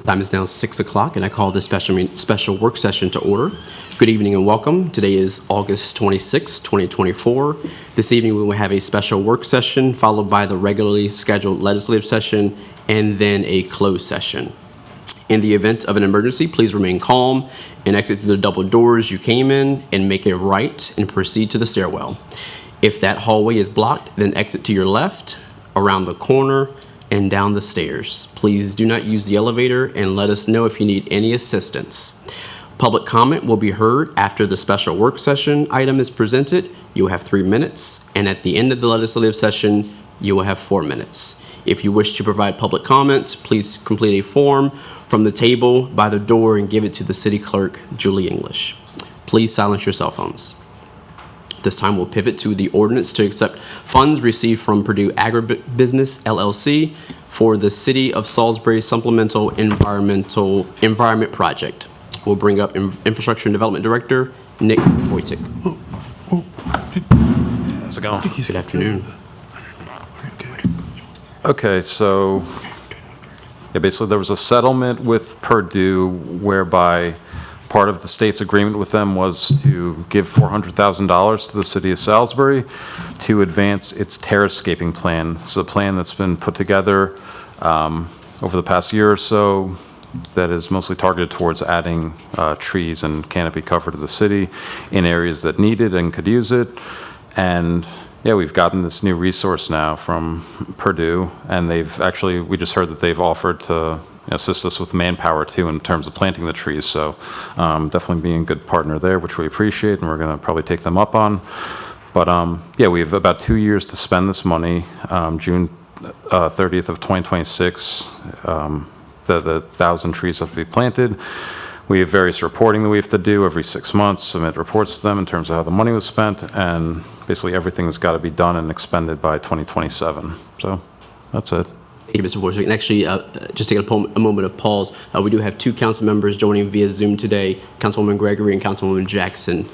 Time is now 6 o'clock, and I call this special work session to order. Good evening and welcome. Today is August 26, 2024. This evening we will have a special work session followed by the regularly scheduled legislative session and then a closed session. In the event of an emergency, please remain calm and exit through the double doors you came in and make a right and proceed to the stairwell. If that hallway is blocked, then exit to your left, around the corner, and down the stairs. Please do not use the elevator and let us know if you need any assistance. Public comment will be heard after the special work session item is presented. You will have 3 minutes, and at the end of the legislative session, you will have 4 minutes. If you wish to provide public comment, please complete a form from the table by the door and give it to the city clerk, Julie English. Please silence your cell phones. This time we'll pivot to the ordinance to accept funds received from Purdue Agribusiness LLC for the City of Salisbury Supplemental Environment Project. We'll bring up Infrastructure and Development Director Nick Wojcik. How's it going? Good afternoon. Okay, so basically there was a settlement with Purdue whereby part of the state's agreement with them was to give $400,000 to the city of Salisbury to advance its terracescaping plan. It's a plan that's been put together over the past year or so that is mostly targeted towards adding trees and canopy cover to the city in areas that need it and could use it. And yeah, we've gotten this new resource now from Purdue, and we just heard that they've offered to assist us with manpower too in terms of planting the trees. So definitely being a good partner there, which we appreciate, and we're going to probably take them up on. But yeah, we have about 2 years to spend this money. June 30th of 2026, the 1,000 trees have to be planted. We have various reporting that we have to do every 6 months, submit reports to them in terms of how the money was spent, and basically everything has got to be done and expended by 2027. So that's it. Thank you, Mr. Wojcik. And actually, just take a moment of pause. We do have 2 council members joining via Zoom today, Councilwoman Gregory and Councilwoman Jackson,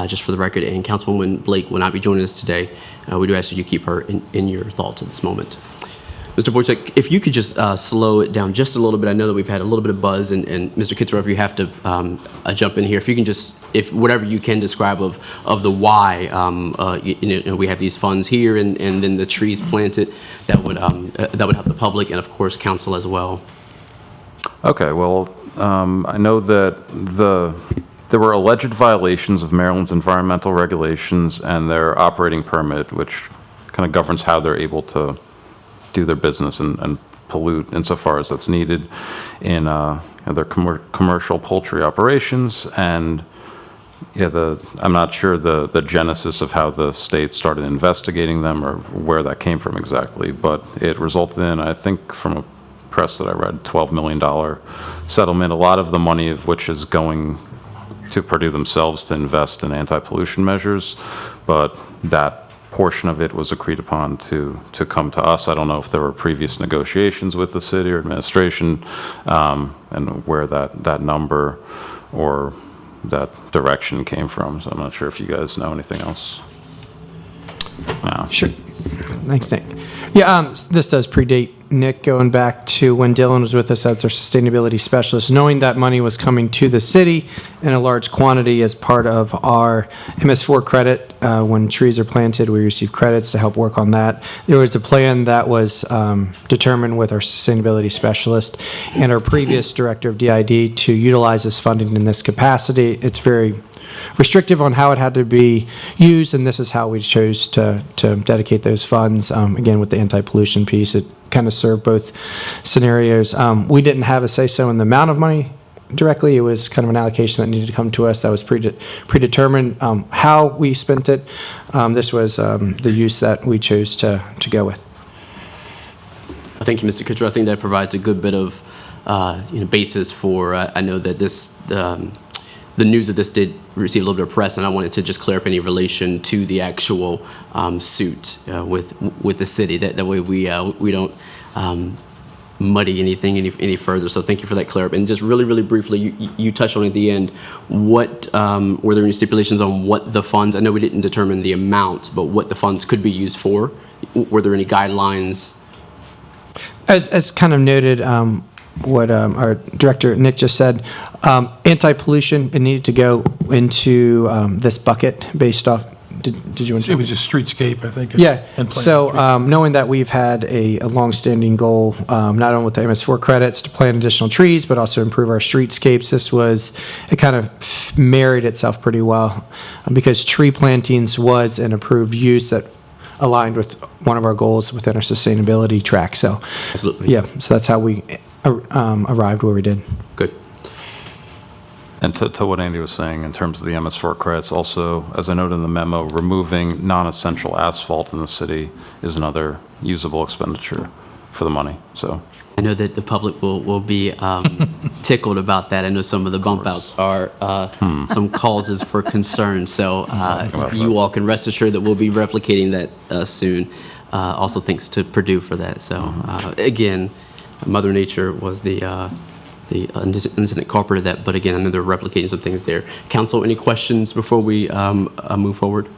just for the record, and Councilwoman Blake will not be joining us today. We do ask that you keep her in your thoughts at this moment. Mr. Wojcik, if you could just slow it down just a little bit. I know that we've had a little bit of buzz, and Mr. Kitzrow, if you have to jump in here, if you can just, if whatever you can describe of the why, we have these funds here and then the trees planted, that would help the public and of course council as well. Okay, well, I know that there were alleged violations of Maryland's environmental regulations and their operating permit, which kind of governs how they're able to do their business and pollute insofar as that's needed in their commercial poultry operations. And yeah, I'm not sure the genesis of how the state started investigating them or where that came from exactly, but it resulted in, I think from a press that I read, $12 million settlement, a lot of the money of which is going to Purdue themselves to invest in anti-pollution measures, but that portion of it was agreed upon to come to us. I don't know if there were previous negotiations with the city or administration and where that number or that direction came from. So I'm not sure if you guys know anything else. No. Sure. Thanks, Nick. Yeah, this does predate Nick, going back to when Dylan was with us as our sustainability specialist, knowing that money was coming to the city in a large quantity as part of our MS4 credit. When trees are planted, we receive credits to help work on that. There was a plan that was determined with our sustainability specialist and our previous director of DID to utilize this funding in this capacity. It's very restrictive on how it had to be used, and this is how we chose to dedicate those funds. Again, with the anti-pollution piece, it kind of served both scenarios. We didn't have a say-so in the amount of money directly. It was kind of an allocation that needed to come to us that was predetermined. How we spent it, this was the use that we chose to go with. Thank you, Mr. Kitzrow. I think that provides a good bit of basis for, I know that this, the news of this did receive a little bit of press, and I wanted to just clear up any relation to the actual suit with the city. That way we don't muddy anything any further. So thank you for that clear up. And just really briefly, you touched on at the end, what were there any stipulations on what the funds? I know we didn't determine the amount, but what the funds could be used for. Were there any guidelines? As kind of noted, what our director, Nick, just said. Anti-pollution, it needed to go into this bucket based off, did you want to? It was just streetscape, I think. Yeah, and so planting knowing that we've had a longstanding goal, not only with the MS4 credits to plant additional trees, but also improve our streetscapes, it kind of married itself pretty well, because tree plantings was an approved use that aligned with one of our goals within our sustainability track. So, Absolutely. yeah, so that's how we arrived where we did. Good. And to what Andy was saying, in terms of the MS4 credits, also, as I noted in the memo, removing non-essential asphalt in the city is another usable expenditure for the money, so. I know that the public will be tickled about that. I know some of the bump outs are some causes for concern, so you all can rest assured that we'll be replicating that soon. Also thanks to Purdue for that. So again, Mother Nature was the incident culprit of that, but again, I know they're replicating some things there. Council, any questions before we move forward?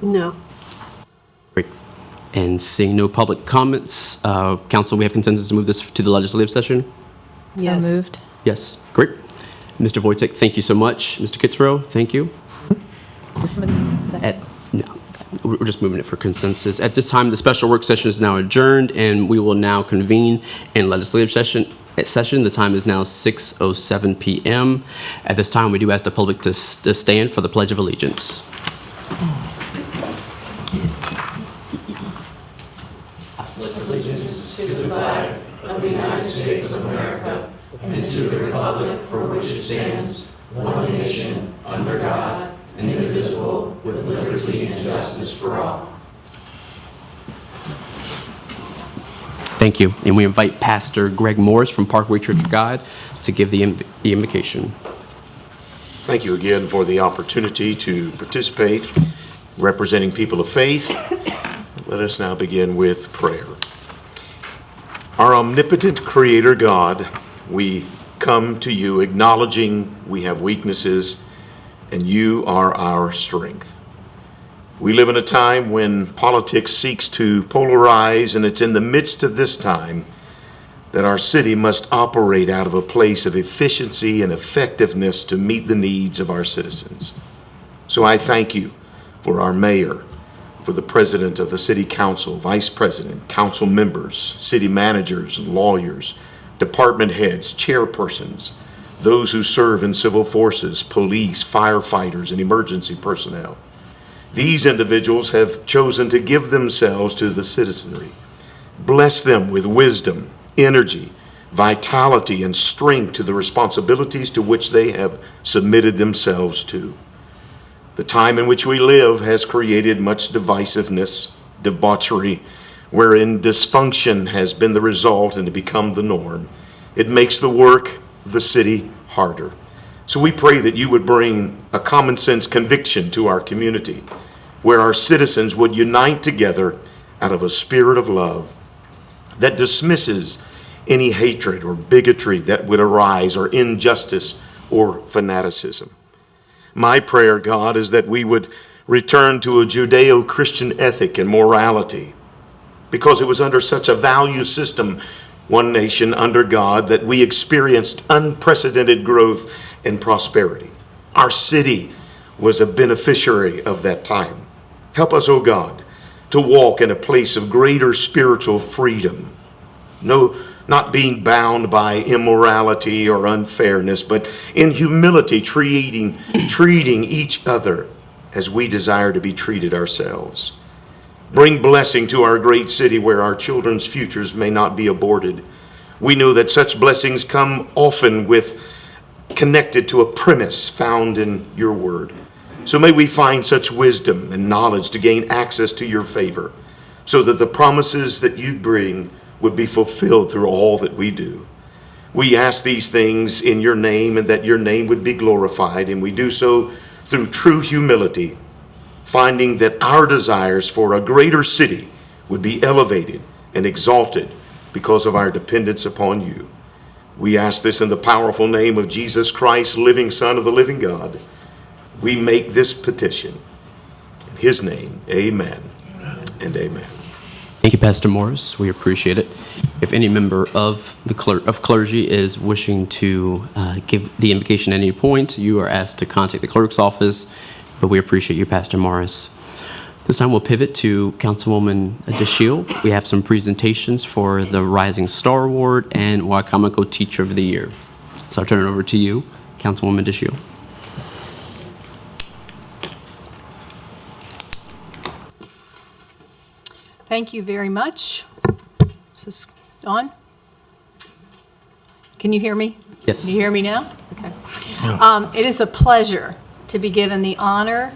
No. Great. And seeing no public comments, council, we have consensus to move this to the legislative session? So Yes. moved. Yes, great. Mr. Wojcik, thank you so much. Mr. Kitzrow, thank you. No, we're just moving it for consensus. At this time, the special work session is now adjourned, and we will now convene in legislative session. The time is now 6:07 p.m. At this time, we do ask the public to stand for the Pledge of Allegiance. Thank you. And we invite Pastor Greg Morris from Parkway Church of God to give the invocation. Thank you again for the opportunity to participate, representing people of faith. Let us now begin with prayer. Our omnipotent Creator God, we come to you acknowledging we have weaknesses and you are our strength. We live in a time when politics seeks to polarize, and it's in the midst of this time that our city must operate out of a place of efficiency and effectiveness to meet the needs of our citizens. So I thank you for our mayor, for the president of the city council, vice president, council members, city managers, lawyers, department heads, chairpersons, those who serve in civil forces, police, firefighters, and emergency personnel. These individuals have chosen to give themselves to the citizenry. Bless them with wisdom, energy, vitality, and strength to the responsibilities to which they have submitted themselves to. The time in which we live has created much divisiveness, debauchery, wherein dysfunction has been the result and become the norm. It makes the work of the city harder. So we pray that you would bring a common sense conviction to our community, where our citizens would unite together out of a spirit of love that dismisses any hatred or bigotry that would arise, or injustice or fanaticism. My prayer, God, is that we would return to a Judeo-Christian ethic and morality, because it was under such a value system, one nation under God, that we experienced unprecedented growth and prosperity. Our city was a beneficiary of that time. Help us, O God, to walk in a place of greater spiritual freedom. No, not being bound by immorality or unfairness, but in humility treating each other as we desire to be treated ourselves. Bring blessing to our great city where our children's futures may not be aborted. We know that such blessings come often connected to a premise found in your word. So may we find such wisdom and knowledge to gain access to your favor, so that the promises that you bring would be fulfilled through all that we do. We ask these things in your name, and that your name would be glorified, and we do so through true humility, finding that our desires for a greater city would be elevated and exalted because of our dependence upon you. We ask this in the powerful name of Jesus Christ, living Son of the living God. We make this petition. In his name, amen and amen. Thank you, Pastor Morris. We appreciate it. If any member of the clergy is wishing to give the invocation at any point, you are asked to contact the clerk's office, but we appreciate you, Pastor Morris. This time we'll pivot to Councilwoman DeShiel. We have some presentations for the Rising Star Award and Wacomico Teacher of the Year. So I'll turn it over to you, Councilwoman DeShiel. Thank you very much. Is this on? Can you hear me? Yes. Can you hear me now? Okay. It is a pleasure to be given the honor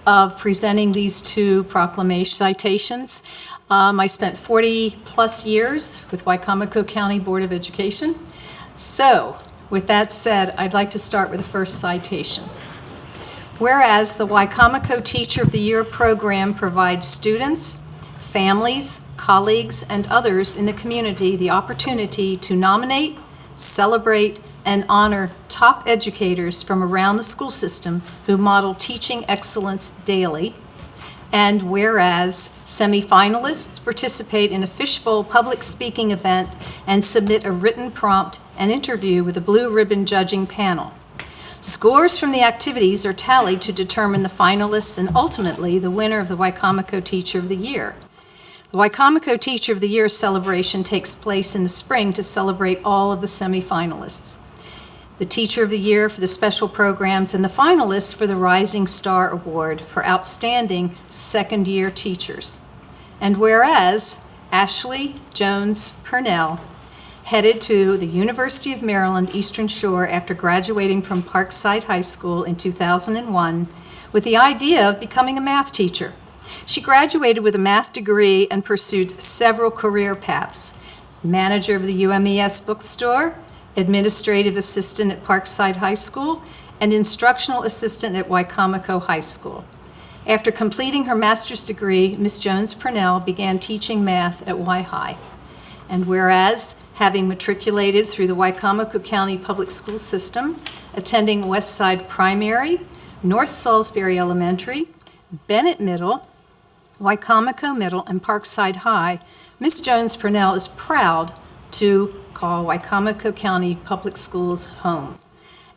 of presenting these two proclamation citations. I spent 40-plus years with Wicomico County Board of Education. So, with that said, I'd like to start with the first citation. Whereas the Wicomico Teacher of the Year program provides students, families, colleagues, and others in the community the opportunity to nominate, celebrate, and honor top educators from around the school system who model teaching excellence daily. And whereas semifinalists participate in a fishbowl public speaking event and submit a written prompt and interview with a blue ribbon judging panel. Scores from the activities are tallied to determine the finalists and ultimately the winner of the Wicomico Teacher of the Year. The Wicomico Teacher of the Year celebration takes place in the spring to celebrate all of the semifinalists. The Teacher of the Year for the special programs and the finalists for the Rising Star Award for outstanding second-year teachers. And whereas Ashley Jones Purnell headed to the University of Maryland Eastern Shore after graduating from Parkside High School in 2001 with the idea of becoming a math teacher. She graduated with a math degree and pursued several career paths: manager of the UMES bookstore, administrative assistant at Parkside High School, and instructional assistant at Wicomico High School. After completing her master's degree, Ms. Jones Purnell began teaching math at Y-High. And whereas, having matriculated through the Wicomico County Public School System, attending Westside Primary, North Salisbury Elementary, Bennett Middle, Wicomico Middle, and Parkside High, Ms. Jones Purnell is proud to call Wicomico County Public Schools home.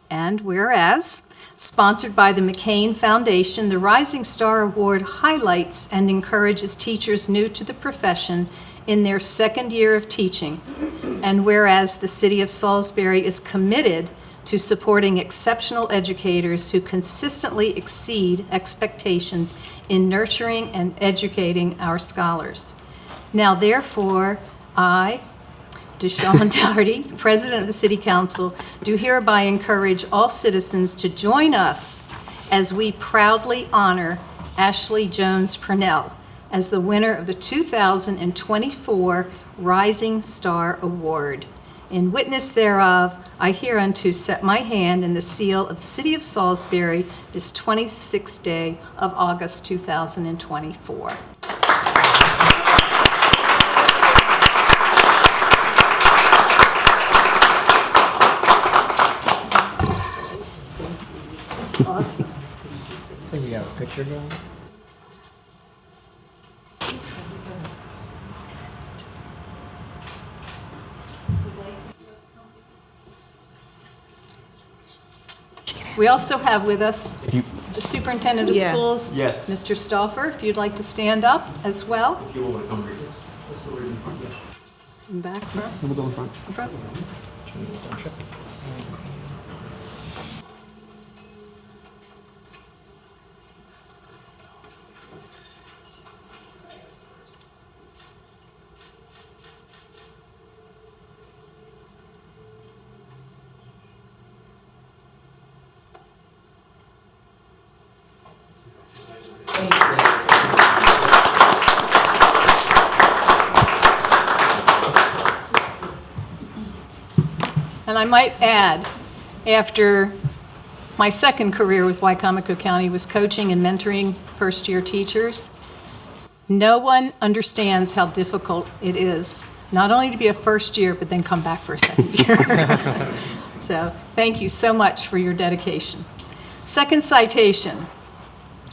And whereas, sponsored by the McCain Foundation, the Rising Star Award highlights and encourages teachers new to the profession in their second year of teaching. And whereas the City of Salisbury is committed to supporting exceptional educators who consistently exceed expectations in nurturing and educating our scholars. Now, therefore, I, Deshawn Doherty, President of the City Council, do hereby encourage all citizens to join us as we proudly honor Ashley Jones Purnell as the winner of the 2024 Rising Star Award. In witness thereof, I hereunto set my hand in the seal of the City of Salisbury this 26th day of August 2024. Awesome. I think we got a picture going. We also have with us the Superintendent of Schools, Yes. Mr. Stauffer, if you'd like to stand up as well. If you want to come read this, let's go right in front. In back, front, We'll go in front. in front. And I might add, after my second career with Wicomico County was coaching and mentoring first-year teachers, no one understands how difficult it is, not only to be a first year, but then come back for a second year. So thank you so much for your dedication. Second citation.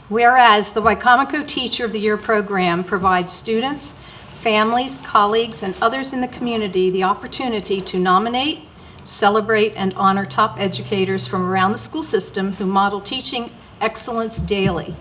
Whereas the Wicomico Teacher of the Year program provides students, families, colleagues, and others in the community the opportunity to nominate, celebrate, and honor top educators from around the school system who model teaching excellence daily.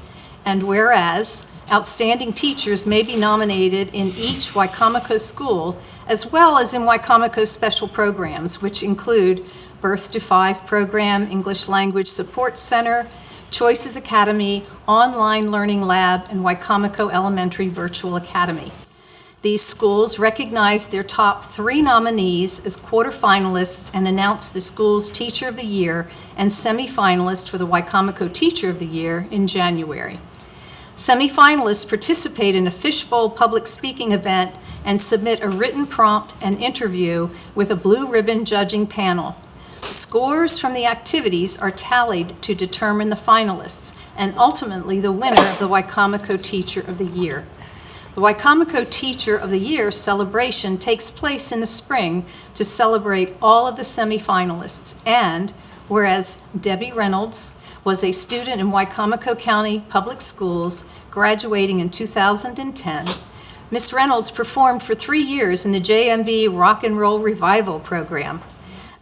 And whereas outstanding teachers may be nominated in each Wycomico school, as well as in Wycomico special programs, which include Birth to Five program, English Language Support Center, Choices Academy, Online Learning Lab, and Wycomico Elementary Virtual Academy. These schools recognize their top 3 nominees as quarterfinalists and announce the school's Teacher of the Year and semifinalist for the Wycomico Teacher of the Year in January. Semifinalists participate in a fishbowl public speaking event and submit a written prompt and interview with a blue ribbon judging panel. Scores from the activities are tallied to determine the finalists and ultimately the winner of the Wycomico Teacher of the Year. The Wycomico Teacher of the Year celebration takes place in the spring to celebrate all of the semifinalists. And whereas Debbie Reynolds was a student in Wycomico County Public Schools, graduating in 2010, Ms. Reynolds performed for 3 years in the JMB Rock and Roll Revival program.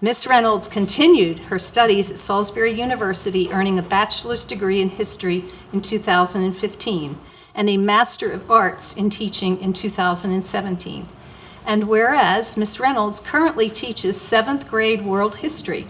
Ms. Reynolds continued her studies at Salisbury University, earning a bachelor's degree in history in 2015 and a Master of Arts in Teaching in 2017. And whereas Ms. Reynolds currently teaches 7th grade world history.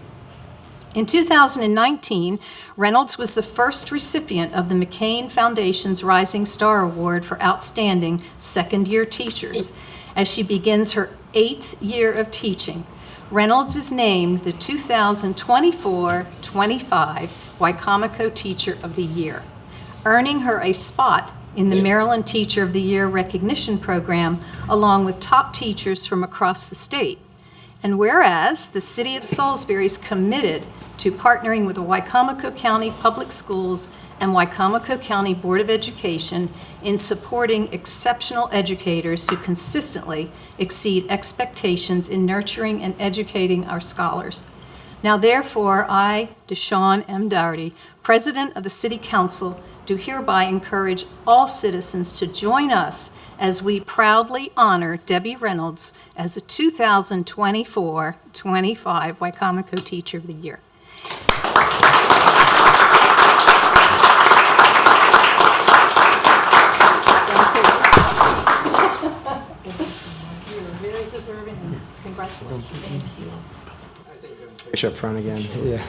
In 2019, Reynolds was the first recipient of the McCain Foundation's Rising Star Award for Outstanding Second-Year Teachers. As she begins her 8th year of teaching, Reynolds is named the 2024-25 Wycomico Teacher of the Year, earning her a spot in the Maryland Teacher of the Year recognition program, along with top teachers from across the state. And whereas the City of Salisbury is committed to partnering with the Wycomico County Public Schools and Wycomico County Board of Education in supporting exceptional educators who consistently exceed expectations in nurturing and educating our scholars. Now therefore, I, Deshawn M. Dougherty, President of the City Council, do hereby encourage all citizens to join us as we proudly honor Debbie Reynolds as the 2024-25 Wycomico Teacher of the Year. You're very deserving, and congratulations. Thank you. Picture up front again, yeah.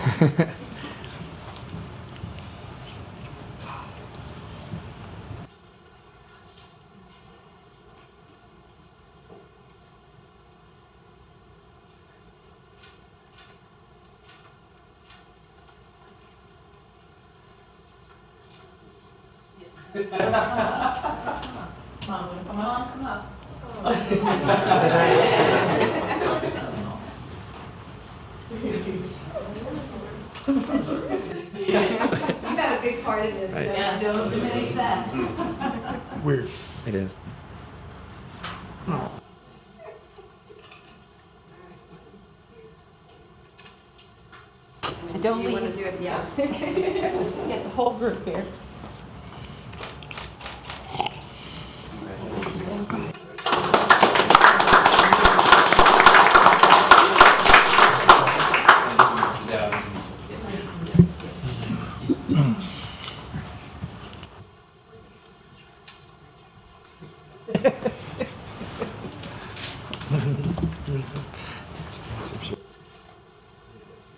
Come on. You got a big part in this, Right. so don't diminish that. Weird. It is. Don't you want to do it? Yeah. Get the whole group here.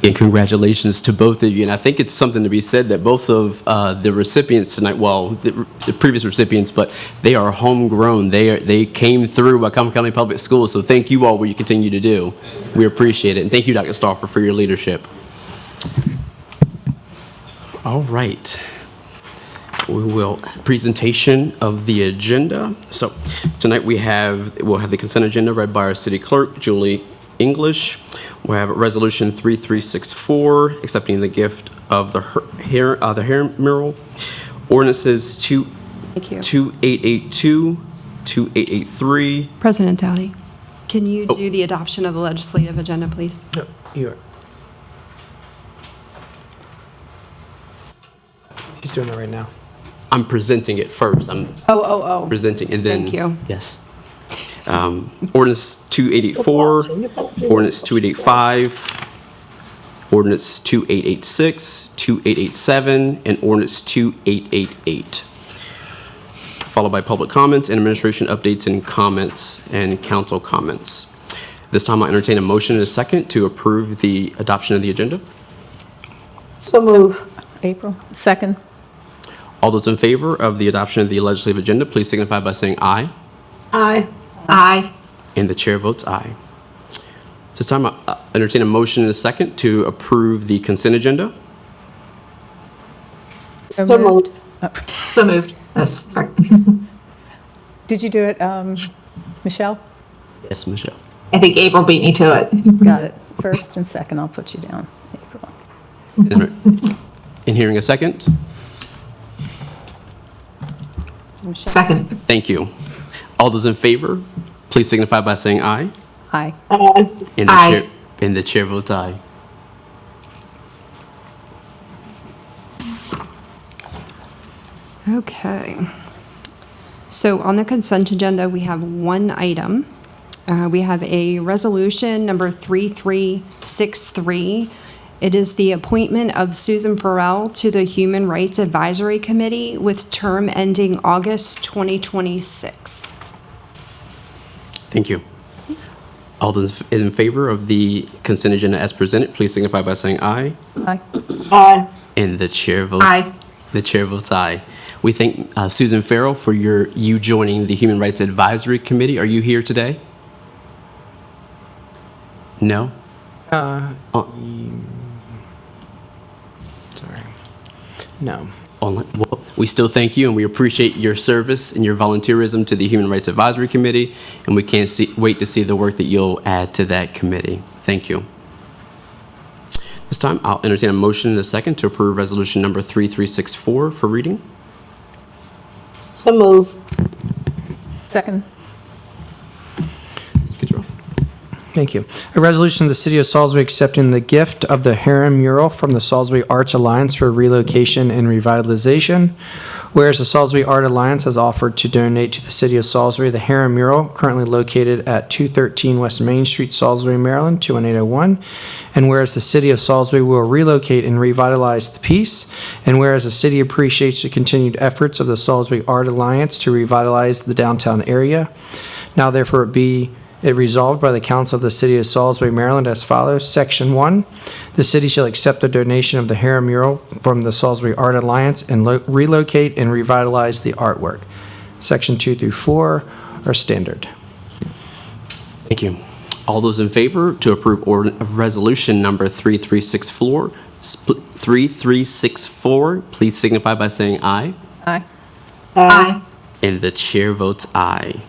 And congratulations to both of you. And I think it's something to be said that both of the recipients tonight, well, the previous recipients, but they are homegrown. They came through Wycomico County Public Schools. So thank you all what you continue to do. We appreciate it. And thank you, Dr. Stauffer, for your leadership. All right. We will presentation of the agenda. So tonight we'll have the consent agenda read by our city clerk, Julie English. We'll have Resolution 3364, accepting the gift of the hair mural. Ordinances Thank you. 2882, 2883. President Dowdy, can you do the adoption of the legislative agenda, please? No, you are. He's doing that right now. I'm presenting it first. I'm Oh. presenting and then. Thank you. Yes. Ordinance 2884, ordinance 2885, ordinance 2886, 2887, and ordinance 2888. Followed by public comments and administration updates and comments and council comments. This time I'll entertain a motion and a second to approve the adoption of the agenda. So move. April. Second. All those in favor of the adoption of the legislative agenda, please signify by saying aye. Aye. Aye. And the chair votes aye. This time I'll entertain a motion and a second to approve the consent agenda. So moved. So moved. Sorry. Did you do it, Michelle? Yes, Michelle. I think April beat me to it. Got it. First and second, I'll put you down, April. In hearing a second, Michelle? Second. thank you. All those in favor, please signify by saying aye. Aye. And the Aye. chair, and the chair votes aye. Okay. So on the consent agenda, we have one item. We have a resolution number 3363. It is the appointment of Susan Farrell to the Human Rights Advisory Committee with term ending August 2026. Thank you. All those in favor of the consent agenda as presented, please signify by saying aye. Aye. Aye. And the chair votes. Aye. The chair votes aye. We thank Susan Farrell for you joining the Human Rights Advisory Committee. Are you here today? No? Sorry. No. Online. Well, we still thank you, and we appreciate your service and your volunteerism to the Human Rights Advisory Committee, and we can't wait to see the work that you'll add to that committee. Thank you. This time, I'll entertain a motion in a second to approve resolution number 3364 for reading. So move. Second. Ms. Kidrell. Thank you. A resolution of the City of Salisbury accepting the gift of the Heron mural from the Salisbury Arts Alliance for relocation and revitalization. Whereas the Salisbury Art Alliance has offered to donate to the City of Salisbury the Heron mural currently located at 213 West Main Street, Salisbury, Maryland, 21801. And whereas the City of Salisbury will relocate and revitalize the piece. And whereas the city appreciates the continued efforts of the Salisbury Art Alliance to revitalize the downtown area. Now therefore be it resolved by the Council of the City of Salisbury, Maryland as follows. Section 1, the city shall accept the donation of the Heron mural from the Salisbury Art Alliance and relocate and revitalize the artwork. Section 2 through 4 are standard. Thank you. All those in favor to approve resolution number 3364, please signify by saying aye. Aye. Aye. And the chair votes aye.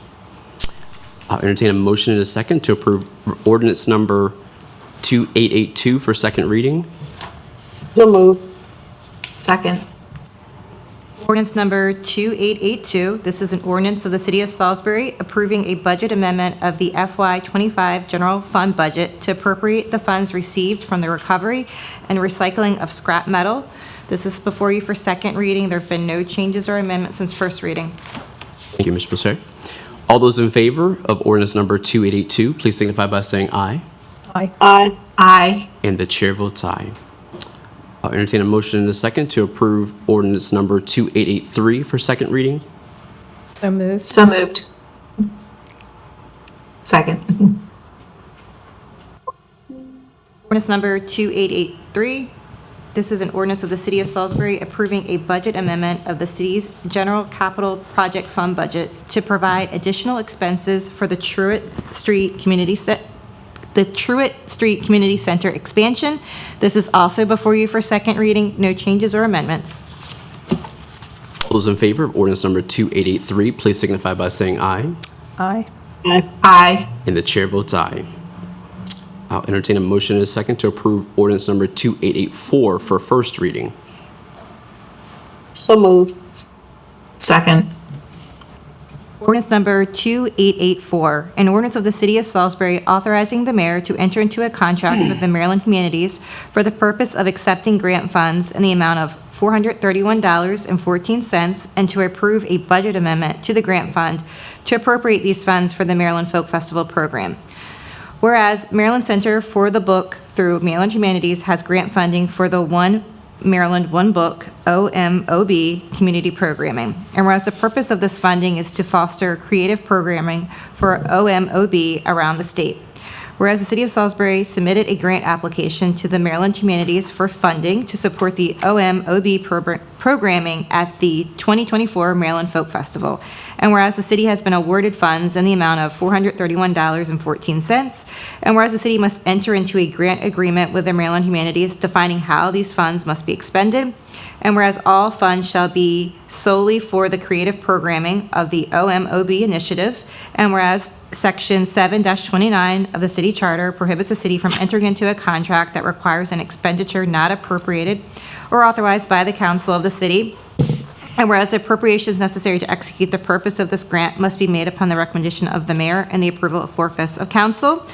I'll entertain a motion in a second to approve ordinance number 2882 for second reading. So move. Second. Ordinance number 2882, this is an ordinance of the City of Salisbury approving a budget amendment of the FY25 general fund budget to appropriate the funds received from the recovery and recycling of scrap metal. This is before you for second reading. There have been no changes or amendments since first reading. Thank you, Mr. Boucher. All those in favor of ordinance number 2882, please signify by saying aye. Aye. Aye. Aye. And the chair votes aye. I'll entertain a motion in a second to approve ordinance number 2883 for second reading. So moved. So moved. Second. Ordinance number 2883, this is an ordinance of the City of Salisbury approving a budget amendment of the city's general capital project fund budget to provide additional expenses for the Truett Street Community Center expansion. This is also before you for second reading. No changes or amendments. All those in favor of ordinance number 2883, please signify by saying aye. Aye. Aye. And the chair votes aye. I'll entertain a motion in a second to approve ordinance number 2884 for first reading. So move. Second. Ordinance number 2884, an ordinance of the City of Salisbury authorizing the mayor to enter into a contract with the Maryland Humanities for the purpose of accepting grant funds in the amount of $431.14 and to approve a budget amendment to the grant fund to appropriate these funds for the Maryland Folk Festival program. Whereas Maryland Center for the Book through Maryland Humanities has grant funding for the One Maryland One Book, OMOB, community programming. And whereas the purpose of this funding is to foster creative programming for OMOB around the state. Whereas the City of Salisbury submitted a grant application to the Maryland Humanities for funding to support the OMOB programming at the 2024 Maryland Folk Festival. And whereas the city has been awarded funds in the amount of $431.14, and whereas the city must enter into a grant agreement with the Maryland Humanities defining how these funds must be expended, and whereas all funds shall be solely for the creative programming of the OMOB initiative, and whereas Section 7-29 of the city charter prohibits the city from entering into a contract that requires an expenditure not appropriated or authorized by the council of the city, and whereas the appropriations necessary to execute the purpose of this grant must be made upon the recommendation of the mayor and the approval of 4/5 of council.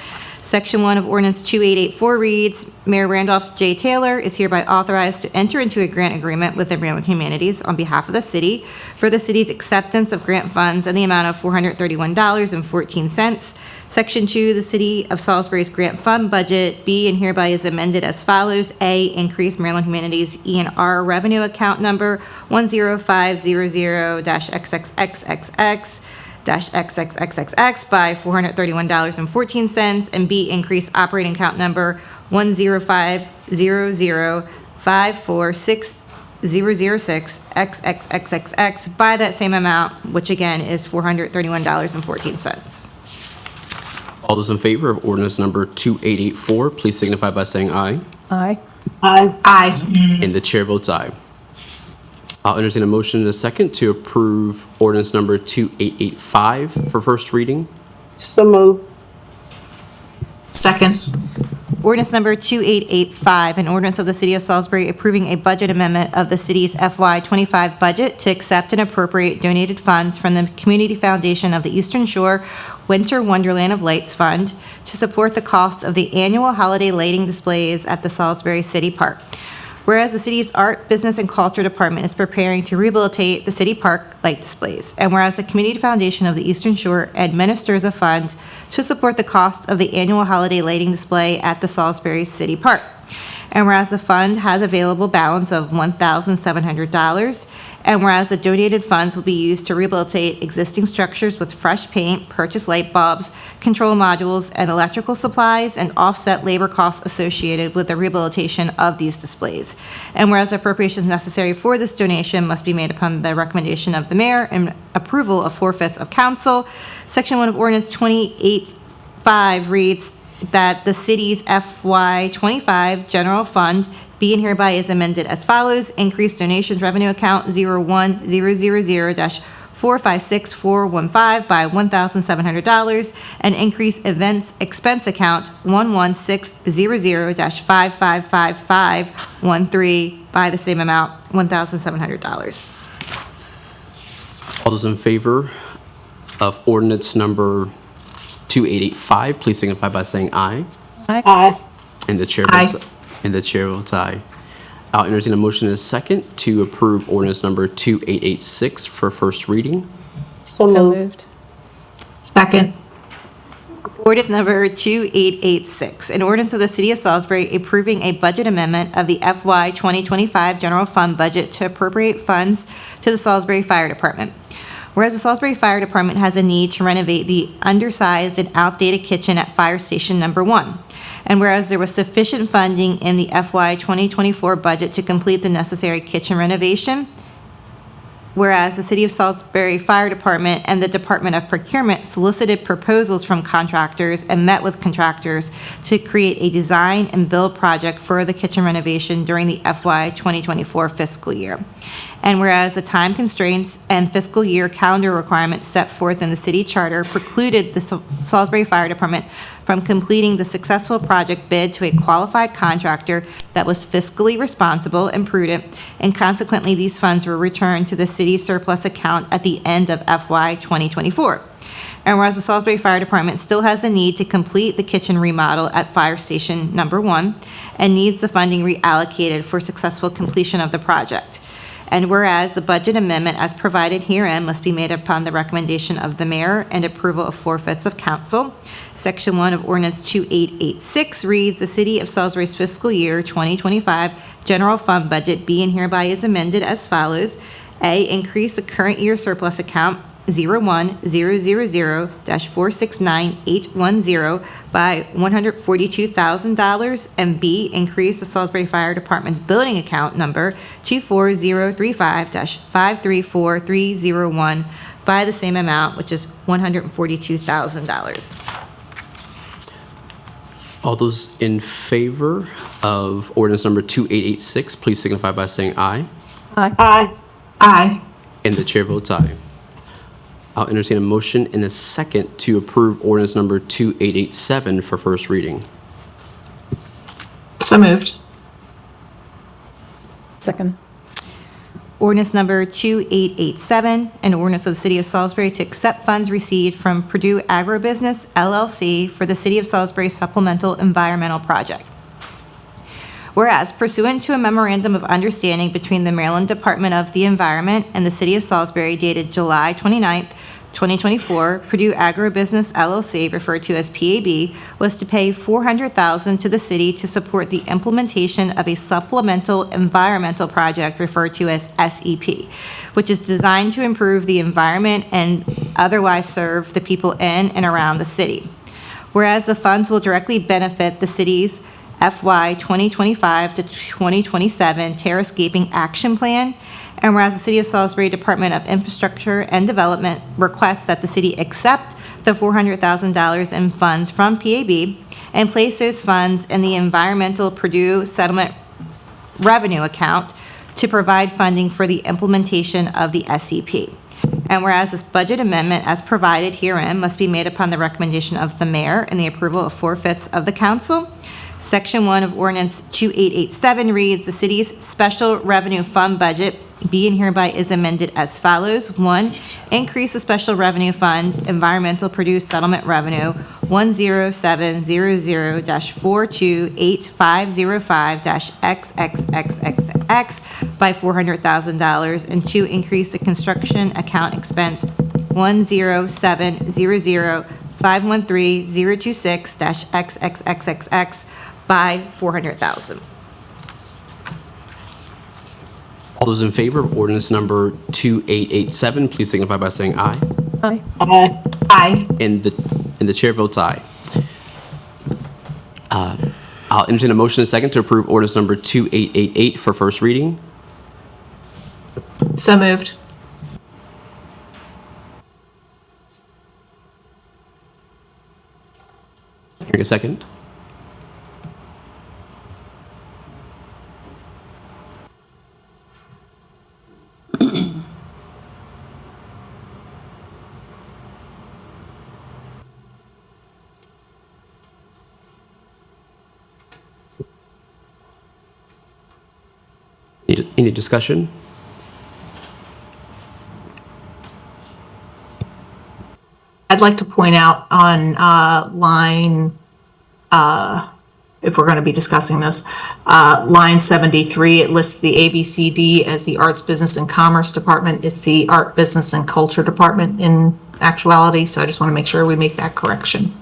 Section 1 of Ordinance 2884 reads, Mayor Randolph J. Taylor is hereby authorized to enter into a grant agreement with the Maryland Humanities on behalf of the city for the city's acceptance of grant funds in the amount of $431.14. Section 2, the City of Salisbury's grant fund budget, be and hereby is amended as follows. A, increase Maryland Humanities E&R revenue account number 10500-XXXXX XXXXX by $431.14, and B, increase operating account number 10500546006 XXXXX by that same amount, which again is $431.14. All those in favor of ordinance number 2884, please signify by saying aye. Aye. Aye. And the chair votes aye. I'll entertain a motion in a second to approve ordinance number 2885 for first reading. So moved. Second. Ordinance number 2885, an ordinance of the City of Salisbury approving a budget amendment of the city's FY25 budget to accept and appropriate donated funds from the Community Foundation of the Eastern Shore Winter Wonderland of Lights Fund to support the cost of the annual holiday lighting displays at the Salisbury City Park. Whereas the city's Art, Business, and Culture Department is preparing to rehabilitate the city park light displays, and whereas the Community Foundation of the Eastern Shore administers a fund to support the cost of the annual holiday lighting display at the Salisbury City Park, and whereas the fund has available balance of $1,700, and whereas the donated funds will be used to rehabilitate existing structures with fresh paint, purchase light bulbs, control modules, and electrical supplies, and offset labor costs associated with the rehabilitation of these displays. And whereas appropriations necessary for this donation must be made upon the recommendation of the mayor and approval of 4/5 of council. Section 1 of Ordinance 2885 reads that the city's FY25 general fund be and hereby is amended as follows. Increase donations revenue account 01000-456415 by $1,700, and increase events expense account 11600-555513 by the same amount, $1,700. All those in favor of ordinance number 2885, please signify by saying aye. Aye. And the chair Aye. votes and the chair votes aye. I'll entertain a motion in a second to approve ordinance number 2886 for first reading. So moved. Second. Ordinance number 2886, an ordinance of the City of Salisbury approving a budget amendment of the FY 2025 general fund budget to appropriate funds to the Salisbury Fire Department. Whereas the Salisbury Fire Department has a need to renovate the undersized and outdated kitchen at Fire Station Number 1. And whereas there was sufficient funding in the FY 2024 budget to complete the necessary kitchen renovation, whereas the City of Salisbury Fire Department and the Department of Procurement solicited proposals from contractors and met with contractors to create a design and build project for the kitchen renovation during the FY 2024 fiscal year. And whereas the time constraints and fiscal year calendar requirements set forth in the city charter precluded the Salisbury Fire Department from completing the successful project bid to a qualified contractor that was fiscally responsible and prudent, and consequently, these funds were returned to the city's surplus account at the end of FY 2024. And whereas the Salisbury Fire Department still has a need to complete the kitchen remodel at Fire Station Number 1 and needs the funding reallocated for successful completion of the project. And whereas the budget amendment as provided herein must be made upon the recommendation of the mayor and approval of 4/5 of council. Section 1 of Ordinance 2886 reads, "The City of Salisbury's fiscal year 2025 general fund budget be and hereby is amended as follows. A, increase the current year surplus account 01000-469810 by $142,000, and B, increase the Salisbury Fire Department's building account number 24035-534301 by the same amount, which is $142,000. All those in favor of ordinance number 2886, please signify by saying aye. Aye. Aye. And the chair votes aye. I'll entertain a motion in a second to approve ordinance number 2887 for first reading. So moved. Second. Ordinance number 2887, an ordinance of the City of Salisbury to accept funds received from Purdue Agribusiness LLC for the City of Salisbury Supplemental Environmental Project. Whereas pursuant to a memorandum of understanding between the Maryland Department of the Environment and the City of Salisbury dated July 29th, 2024, Purdue Agribusiness LLC, referred to as PAB, was to pay $400,000 to the city to support the implementation of a supplemental environmental project referred to as SEP, which is designed to improve the environment and otherwise serve the people in and around the city. Whereas the funds will directly benefit the city's FY 2025 to 2027 Terrascaping Action Plan, and whereas the City of Salisbury Department of Infrastructure and Development requests that the city accept the $400,000 in funds from PAB and place those funds in the Environmental Purdue Settlement Revenue Account to provide funding for the implementation of the SEP. And whereas this budget amendment as provided herein must be made upon the recommendation of the mayor and the approval of 4/5 of the council. Section 1 of Ordinance 2887 reads, "The city's special revenue fund budget be and hereby is amended as follows. 1, increase the special revenue fund environmental produce settlement revenue 10700-428-505-XXXXX by $400,000, and 2, increase the construction account expense 10700-513-026-XXXXX by $400,000. All those in favor of ordinance number 2887, please signify by saying aye. Aye. Aye. And the chair votes aye. I'll entertain a motion in a second to approve ordinance number 2888 for first reading. So moved. Hearing a second. Any discussion? I'd like to point out on line, if we're going to be discussing this, line 73, it lists the ABCD as the Arts, Business, and Commerce Department. It's the Art, Business, and Culture Department in actuality, so I just want to make sure we make that correction.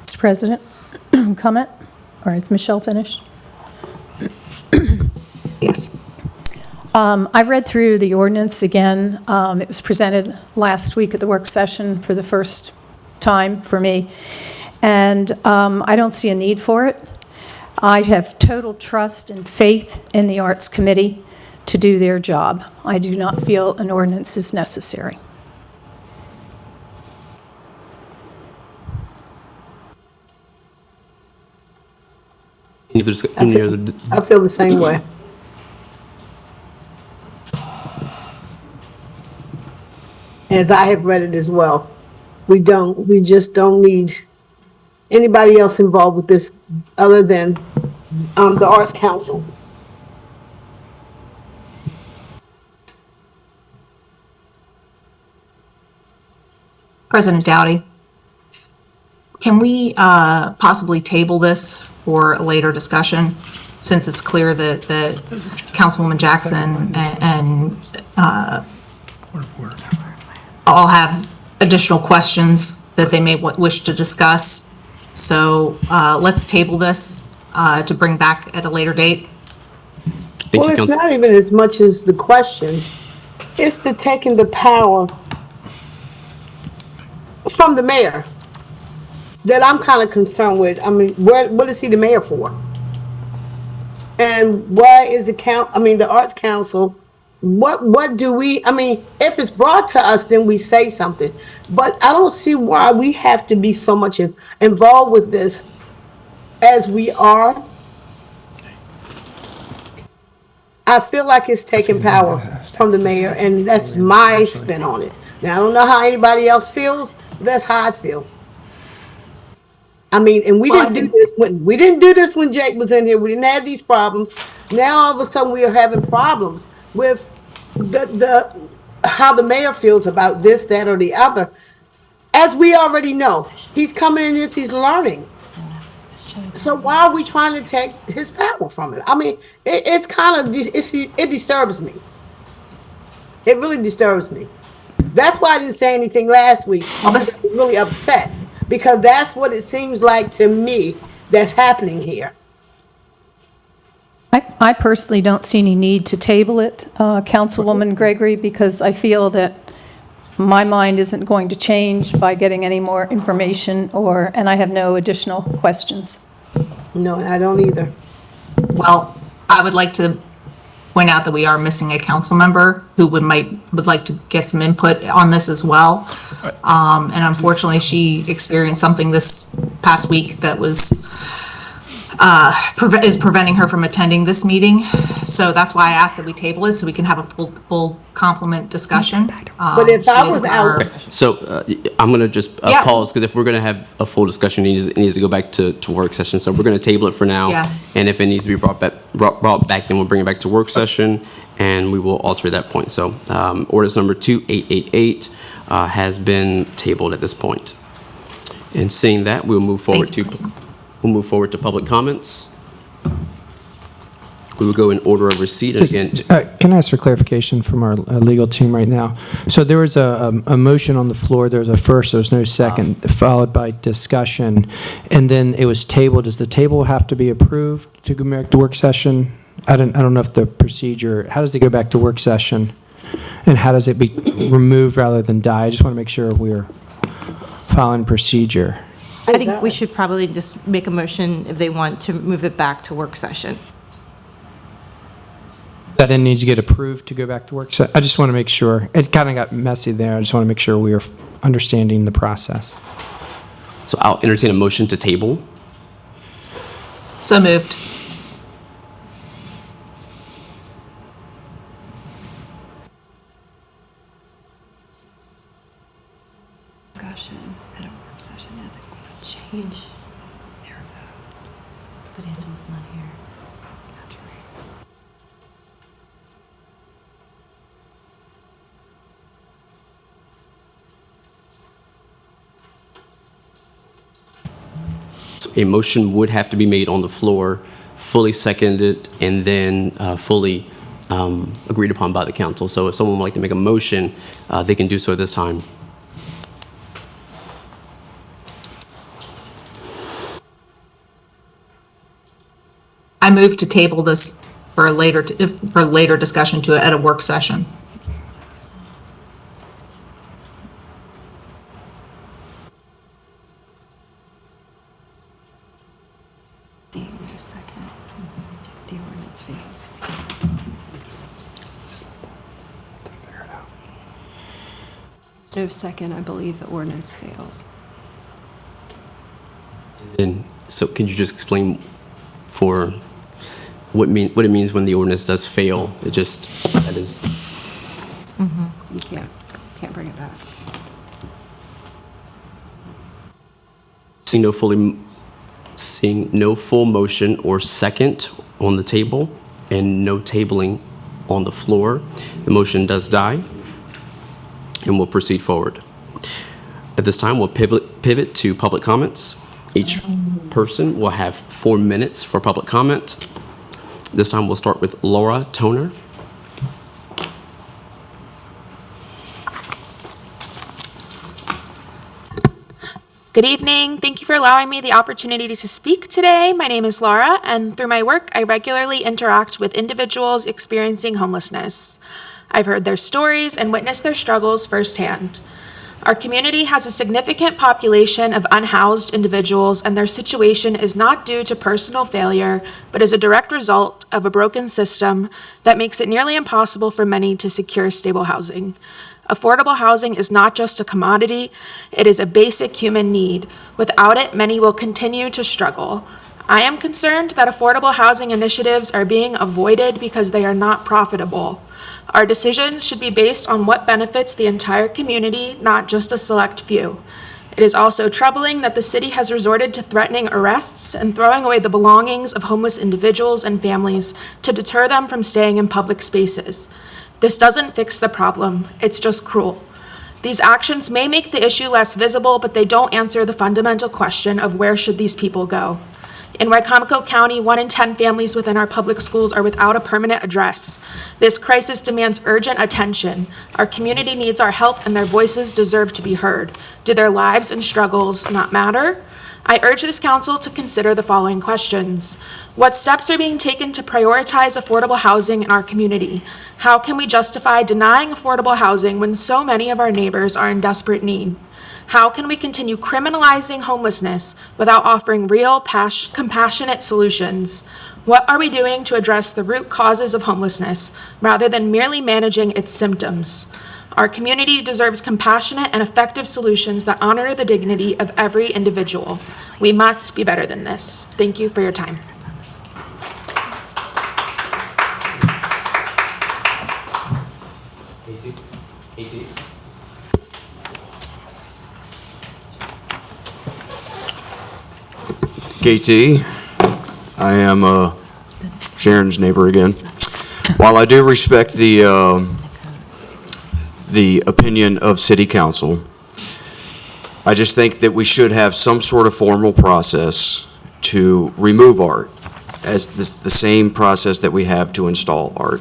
Mr. President, comment? Or is Michelle finished? Yes. I read through the ordinance again. It was presented last week at the work session for the first time for me, and I don't see a need for it. I have total trust and faith in the Arts Committee to do their job. I do not feel an ordinance is necessary. Any other? I feel the same way. As I have read it as well. We just don't need anybody else involved with this other than the Arts Council. President Dowdy, can we possibly table this for a later discussion, since it's clear that Councilwoman Jackson and all have additional questions that they may wish to discuss? So let's table this to bring back at a later date. Well, it's not even as much as the question. It's the taking the power from the mayor that I'm kind of concerned with. I mean, what is he the mayor for? And why is the Arts Council, what do we, if it's brought to us, then we say something. But I don't see why we have to be so much involved with this as we are. I feel like it's taking power from the mayor, and that's my spin on it. Now, I don't know how anybody else feels, but that's how I feel. And we didn't do this when Jake was in here. We didn't have these problems. Now all of a sudden we are having problems with the how the mayor feels about this, that, or the other. As we already know, he's coming in this, he's learning. So why are we trying to take his power from him? It disturbs me. It really disturbs me. That's why I didn't say anything last week. I was really upset because that's what it seems like to me that's happening here. I personally don't see any need to table it, Councilwoman Gregory, because I feel that my mind isn't going to change by getting any more information, and I have no additional questions. No, I don't either. Well, I would like to point out that we are missing a council member who would like to get some input on this as well. And unfortunately, she experienced something this past week that is preventing her from attending this meeting. So that's why I asked that we table it so we can have a full complement discussion. But if I was out, So I'm going to just pause, because if we're going to have a full discussion, it needs to go back to work session. So we're going to table it for now. Yes. And if it needs to be brought back, then we'll bring it back to work session, and we will alter that point. So ordinance number 2888 has been tabled at this point. And seeing that, we'll move forward to public comments. We will go in order of receipt. And again, Can I ask for clarification from our legal team right now? So there was a motion on the floor, there was a first, there was no second, followed by discussion, and then it was tabled. Does the table have to be approved to go back to work session? I don't know if the procedure, how does it go back to work session? And how does it be removed rather than die? I just want to make sure we're following procedure. I think we should probably just make a motion if they want to move it back to work session. That then needs to get approved to go back to work. So I just want to make sure. It kind of got messy there. I just want to make sure we are understanding the process. so I'll entertain a motion to table. So moved. Discussion at a work session isn't going to change their vote. But Angela's not here. That's right. So a motion would have to be made on the floor, fully seconded, and then fully agreed upon by the council. So if someone would like to make a motion, they can do so at this time. I move to table this for later discussion at a work session. See, no second. The ordinance fails. No second, I believe the ordinance fails. And so can you just explain for what it means when the ordinance does fail. It just, that is. You can't bring it back. Seeing no full motion or second on the table and no tabling on the floor, the motion does die, and we'll proceed forward. At this time, we'll pivot to public comments. Each person will have 4 minutes for public comment. This time, we'll start with Laura Toner. Good evening. Thank you for allowing me the opportunity to speak today. My name is Laura, and through my work, I regularly interact with individuals experiencing homelessness. I've heard their stories and witnessed their struggles firsthand. Our community has a significant population of unhoused individuals, and their situation is not due to personal failure, but is a direct result of a broken system that makes it nearly impossible for many to secure stable housing. Affordable housing is not just a commodity, it is a basic human need. Without it, many will continue to struggle. I am concerned that affordable housing initiatives are being avoided because they are not profitable. Our decisions should be based on what benefits the entire community, not just a select few. It is also troubling that the city has resorted to threatening arrests and throwing away the belongings of homeless individuals and families to deter them from staying in public spaces. This doesn't fix the problem, it's just cruel. These actions may make the issue less visible, but they don't answer the fundamental question of where should these people go. In Wycomico County, 1 in 10 families within our public schools are without a permanent address. This crisis demands urgent attention. Our community needs our help, and their voices deserve to be heard. Do their lives and struggles not matter? I urge this council to consider the following questions. What steps are being taken to prioritize affordable housing in our community? How can we justify denying affordable housing when so many of our neighbors are in desperate need? How can we continue criminalizing homelessness without offering real, compassionate solutions? What are we doing to address the root causes of homelessness rather than merely managing its symptoms? Our community deserves compassionate and effective solutions that honor the dignity of every individual. We must be better than this. Thank you for your time. KT, I am Sharon's neighbor again. While I do respect the opinion of City Council, I just think that we should have some sort of formal process to remove art, as the same process that we have to install art.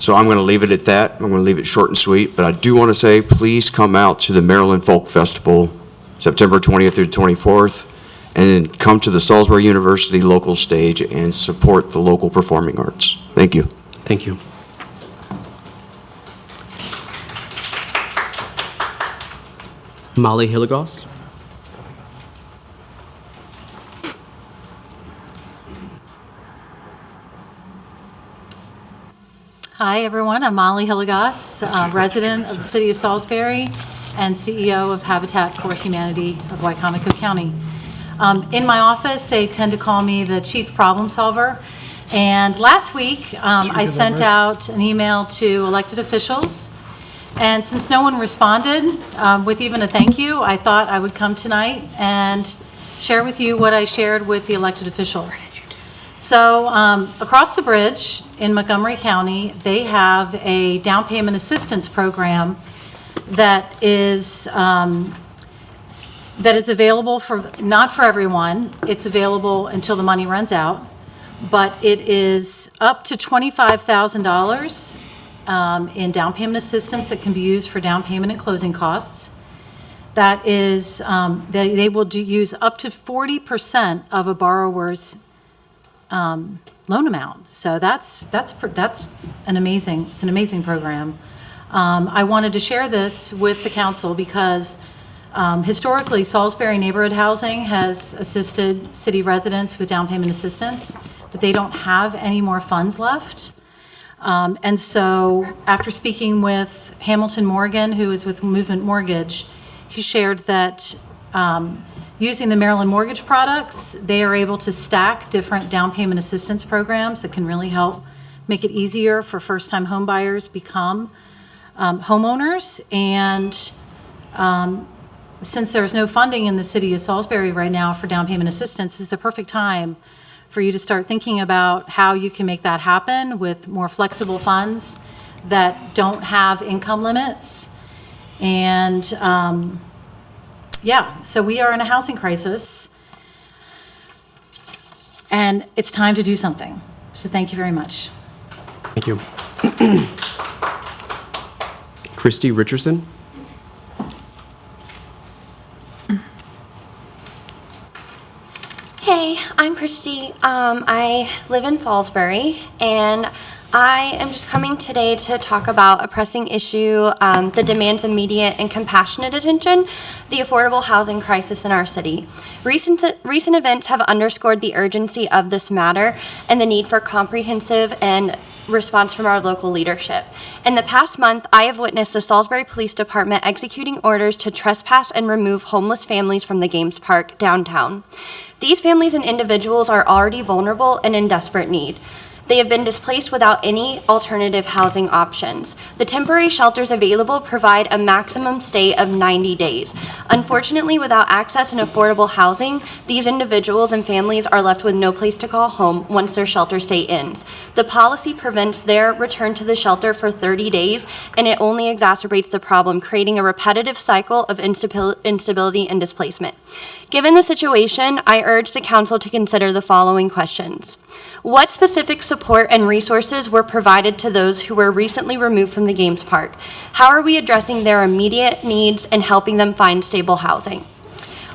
So I'm going to leave it at that. I'm going to leave it short and sweet, but I do want to say, please come out to the Maryland Folk Festival, September 20th through 24th, and come to the Salisbury University local stage and support the local performing arts. Thank you. Thank you. Molly Hilligoss. Hi, everyone. I'm Molly Hilligoss, resident of the city of Salisbury and CEO of Habitat for Humanity of Wycomico County. In my office, they tend to call me the chief problem solver. And last week, I sent out an email to elected officials. And since no one responded with even a thank you, I thought I would come tonight and share with you what I shared with the elected officials. So across the bridge in Montgomery County, they have a down payment assistance program that is available for, not for everyone. It's available until the money runs out, but it is up to $25,000 in down payment assistance that can be used for down payment and closing costs. That is, they will use up to 40% of a borrower's loan amount. So that's an amazing program. I wanted to share this with the council because historically, Salisbury Neighborhood Housing has assisted city residents with down payment assistance, but they don't have any more funds left. And so after speaking with Hamilton Morgan, who is with Movement Mortgage, he shared that Using the Maryland mortgage products, they are able to stack different down payment assistance programs that can really help make it easier for first-time home buyers become homeowners. And since there's no funding in the city of Salisbury right now for down payment assistance, it's a perfect time for you to start thinking about how you can make that happen with more flexible funds that don't have income limits. And yeah, so we are in a housing crisis, and it's time to do something. So thank you very much. Thank you. Christy Richardson. Hey, I'm Christy. I live in Salisbury, and I am just coming today to talk about a pressing issue that demands immediate and compassionate attention, the affordable housing crisis in our city. Recent events have underscored the urgency of this matter and the need for comprehensive and response from our local leadership. In the past month, I have witnessed the Salisbury Police Department executing orders to trespass and remove homeless families from the Games Park downtown. These families and individuals are already vulnerable and in desperate need. They have been displaced without any alternative housing options. The temporary shelters available provide a maximum stay of 90 days. Unfortunately, without access and affordable housing, these individuals and families are left with no place to call home once their shelter stay ends. The policy prevents their return to the shelter for 30 days, and it only exacerbates the problem, creating a repetitive cycle of instability and displacement. Given the situation, I urge the council to consider the following questions. What specific support and resources were provided to those who were recently removed from the Games Park? How are we addressing their immediate needs and helping them find stable housing?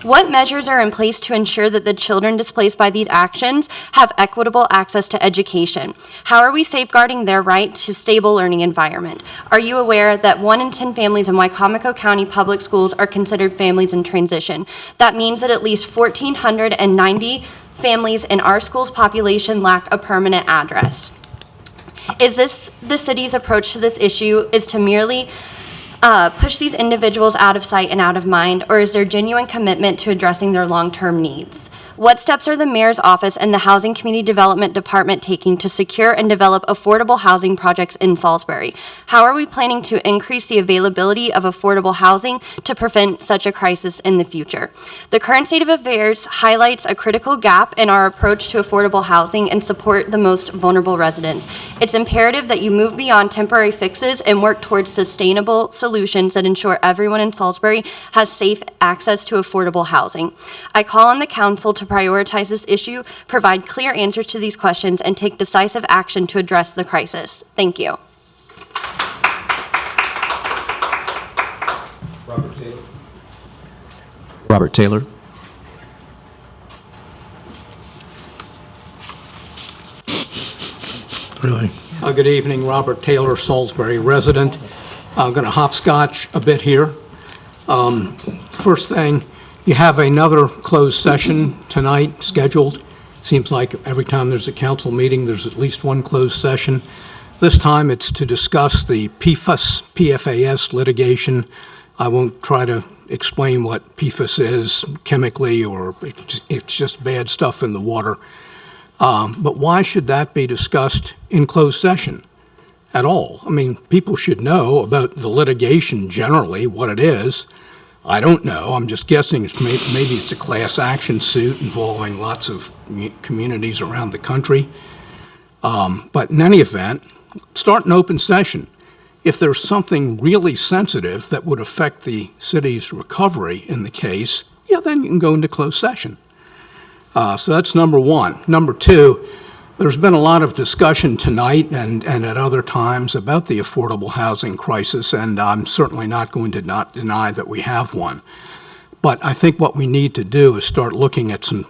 What measures are in place to ensure that the children displaced by these actions have equitable access to education? How are we safeguarding their right to stable learning environment? Are you aware that 1 in 10 families in Wicomico County public schools are considered families in transition? That means that at least 1,490 families in our school's population lack a permanent address. Is this the city's approach to this issue is to merely push these individuals out of sight and out of mind, or is there genuine commitment to addressing their long-term needs? What steps are the mayor's office and the Housing Community Development Department taking to secure and develop affordable housing projects in Salisbury? How are we planning to increase the availability of affordable housing to prevent such a crisis in the future? The current state of affairs highlights a critical gap in our approach to affordable housing and support the most vulnerable residents. It's imperative that you move beyond temporary fixes and work towards sustainable solutions that ensure everyone in Salisbury has safe access to affordable housing. I call on the council to prioritize this issue, provide clear answers to these questions, and take decisive action to address the crisis. Thank you. Robert Taylor. Really? Good evening, Robert Taylor, Salisbury resident. I'm going to hopscotch a bit here. First thing, you have another closed session tonight scheduled. Seems like every time there's a council meeting, there's at least one closed session. This time it's to discuss the PFAS litigation. I won't try to explain what PFAS is chemically, or it's just bad stuff in the water. But why should that be discussed in closed session at all? I mean, people should know about the litigation generally, what it is. I don't know. I'm just guessing maybe it's a class action suit involving lots of communities around the country. But in any event, start an open session. If there's something really sensitive that would affect the city's recovery in the case, yeah, then you can go into closed session. So that's number one. Number two, there's been a lot of discussion tonight and at other times about the affordable housing crisis, and I'm certainly not going to not deny that we have one. But I think what we need to do is start looking at some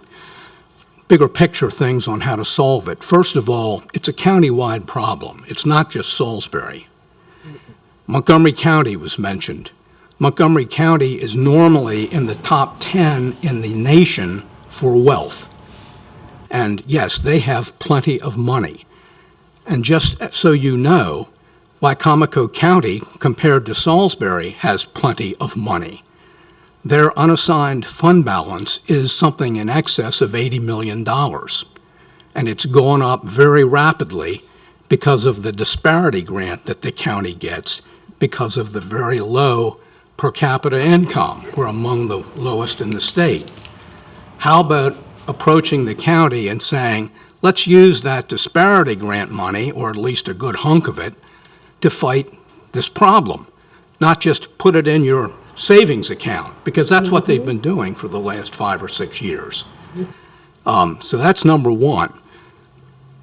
bigger picture things on how to solve it. First of all, it's a county-wide problem. It's not just Salisbury. Montgomery County was mentioned. Montgomery County is normally in the top 10 in the nation for wealth. And yes, they have plenty of money. And just so you know, Wicomico County, compared to Salisbury, has plenty of money. their unassigned fund balance is something in excess of $80 million. And it's gone up very rapidly because of the disparity grant that the county gets because of the very low per capita income. We're among the lowest in the state. How about approaching the county and saying, let's use that disparity grant money, or at least a good hunk of it, to fight this problem, not just put it in your savings account, because that's what they've been doing for the last 5 or 6 years. So that's number one.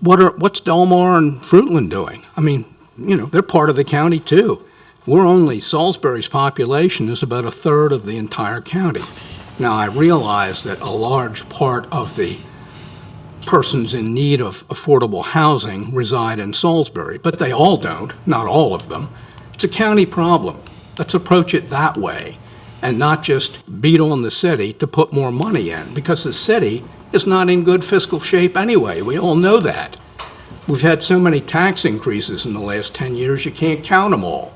What's Delmar and Fruitland doing? I mean, they're part of the county too. Salisbury's population is about a third of the entire county. Now, I realize that a large part of the persons in need of affordable housing reside in Salisbury, but they all don't, not all of them. It's a county problem. Let's approach it that way and not just beat on the city to put more money in, because the city is not in good fiscal shape anyway. We all know that. We've had so many tax increases in the last 10 years, you can't count them all.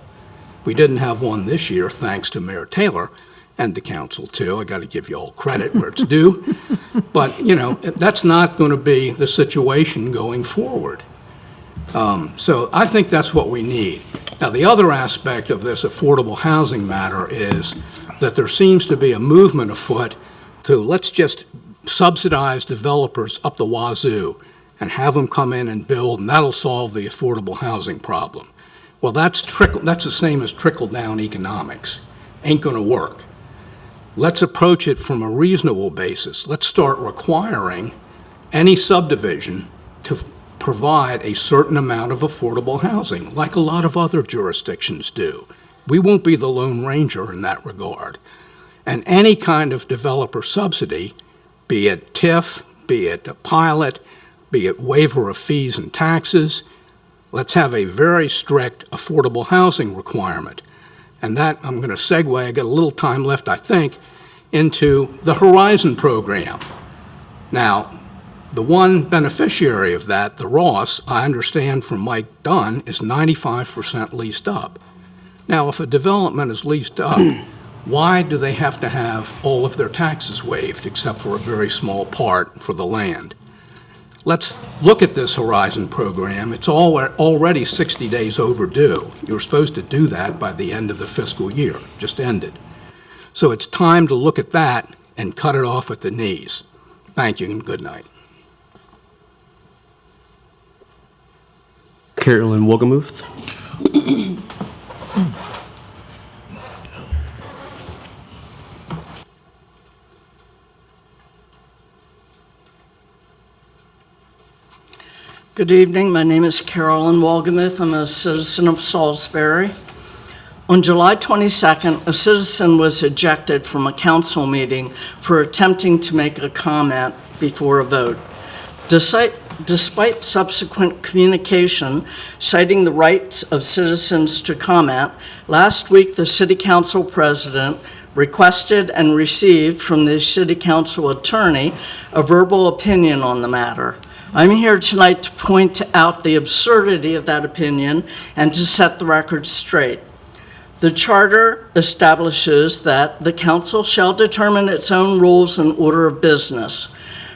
We didn't have one this year, thanks to Mayor Taylor and the council too. I got to give you all credit where it's due. But, that's not going to be the situation going forward. So I think that's what we need. Now, the other aspect of this affordable housing matter is that there seems to be a movement afoot to let's just subsidize developers up the wazoo and have them come in and build, and that'll solve the affordable housing problem. Well, that's the same as trickle-down economics. Ain't going to work. Let's approach it from a reasonable basis. Let's start requiring any subdivision to provide a certain amount of affordable housing, like a lot of other jurisdictions do. We won't be the Lone Ranger in that regard. And any kind of developer subsidy, be it TIF, be it a pilot, be it waiver of fees and taxes, let's have a very strict affordable housing requirement. And that, I'm going to segue, I got a little time left, I think, into the Horizon program. Now, the one beneficiary of that, the Ross, I understand from Mike Dunn, is 95% leased up. Now, if a development is leased up, why do they have to have all of their taxes waived, except for a very small part for the land? Let's look at this Horizon program. It's already 60 days overdue. You were supposed to do that by the end of the fiscal year, just ended. So it's time to look at that and cut it off at the knees. Thank you and good night. Carolyn Wogemuth. Good evening. My name is Carolyn Wogemuth. I'm a citizen of Salisbury. On July 22nd, a citizen was ejected from a council meeting for attempting to make a comment before a vote. Despite subsequent communication citing the rights of citizens to comment, last week the City Council President requested and received from the City Council Attorney a verbal opinion on the matter. I'm here tonight to point out the absurdity of that opinion and to set the record straight. The charter establishes that the council shall determine its own rules and order of business.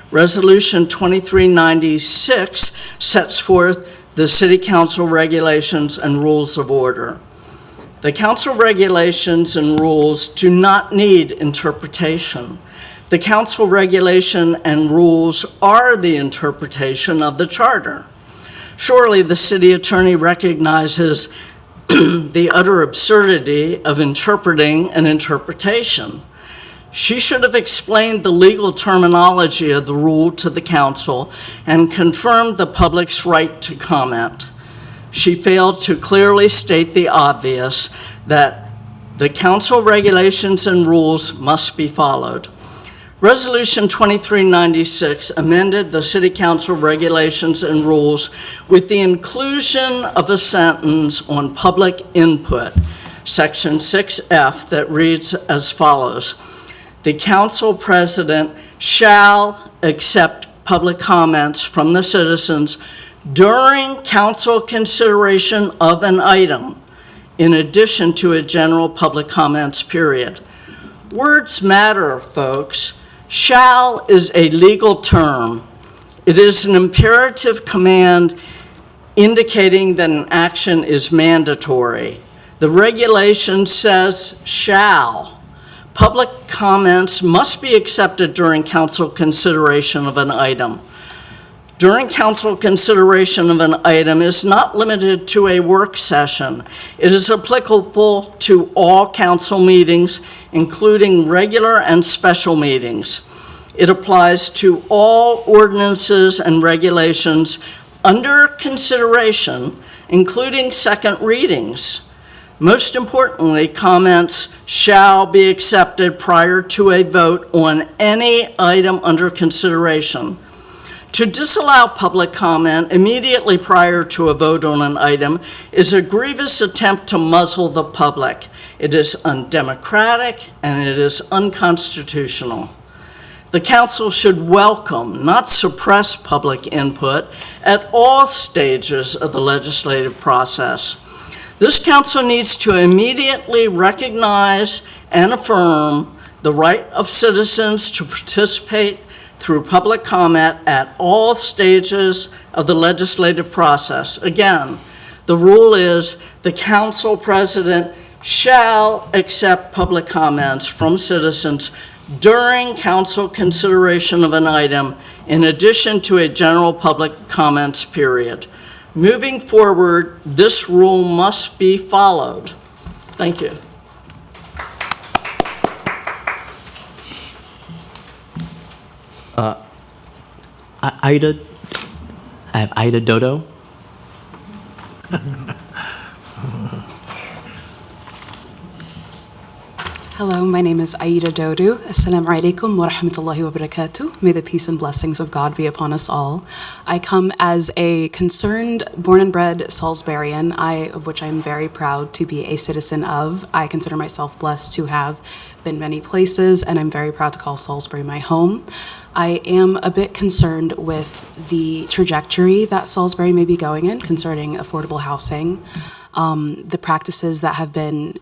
Resolution 2396 sets forth the city council regulations and rules of order. The council regulations and rules do not need interpretation. The council regulation and rules are the interpretation of the charter. Surely the city attorney recognizes the utter absurdity of interpreting an interpretation. She should have explained the legal terminology of the rule to the council and confirmed the public's right to comment. She failed to clearly state the obvious, that the council regulations and rules must be followed. Resolution 2396 amended the City Council regulations and rules with the inclusion of a sentence on public input, Section 6F, that reads as follows: the council president shall accept public comments from the citizens during council consideration of an item, in addition to a general public comments period. Words matter, folks. Shall is a legal term. It is an imperative command indicating that an action is mandatory. The regulation says shall. Public comments must be accepted during council consideration of an item. During council consideration of an item is not limited to a work session. It is applicable to all council meetings, including regular and special meetings. It applies to all ordinances and regulations under consideration, including second readings. Most importantly, comments shall be accepted prior to a vote on any item under consideration. To disallow public comment immediately prior to a vote on an item is a grievous attempt to muzzle the public. It is undemocratic and it is unconstitutional. The council should welcome, not suppress, public input at all stages of the legislative process. This council needs to immediately recognize and affirm the right of citizens to participate through public comment at all stages of the legislative process. Again, the rule is the council president shall accept public comments from citizens during council consideration of an item, in addition to a general public comments period. Moving forward, this rule must be followed. Thank you. I have Ida Dodo. Hello, my name is Aida Dodu. Assalamu alaikum wa rahmatullahi wa barakatuh. May the peace and blessings of God be upon us all. I come as a concerned, born and bred Salisburian, of which I am very proud to be a citizen of. I consider myself blessed to have been many places, and I'm very proud to call Salisbury my home. I am a bit concerned with the trajectory that Salisbury may be going in concerning affordable housing. The practices that have been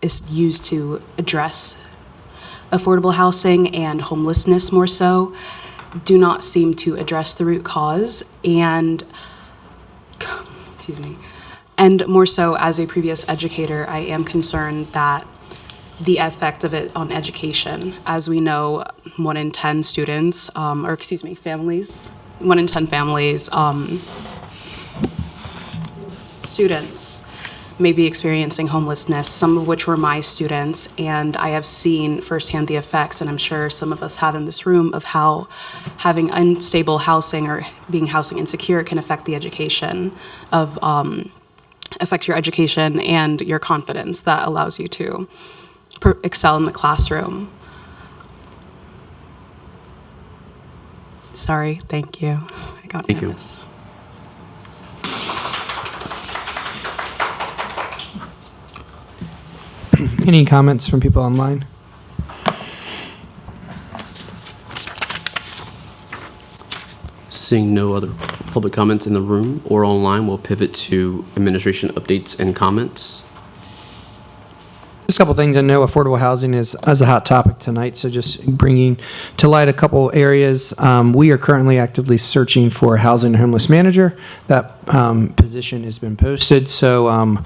used to address affordable housing and homelessness more so do not seem to address the root cause, and more so as a previous educator, I am concerned that the effect of it on education. As we know, 1 in 10 students, families, 1 in 10 families, students may be experiencing homelessness, some of which were my students, and I have seen firsthand the effects, and I'm sure some of us have in this room, of how having unstable housing or being housing insecure can affect the education affect your education and your confidence that allows you to excel in the classroom. Sorry, thank you. I got nervous. Any comments from people online? Seeing no other public comments in the room or online, we'll pivot to administration updates and comments. Just a couple things. I know affordable housing is a hot topic tonight, so just bringing to light a couple areas. We are currently actively searching for a housing and homeless manager. That position has been posted, so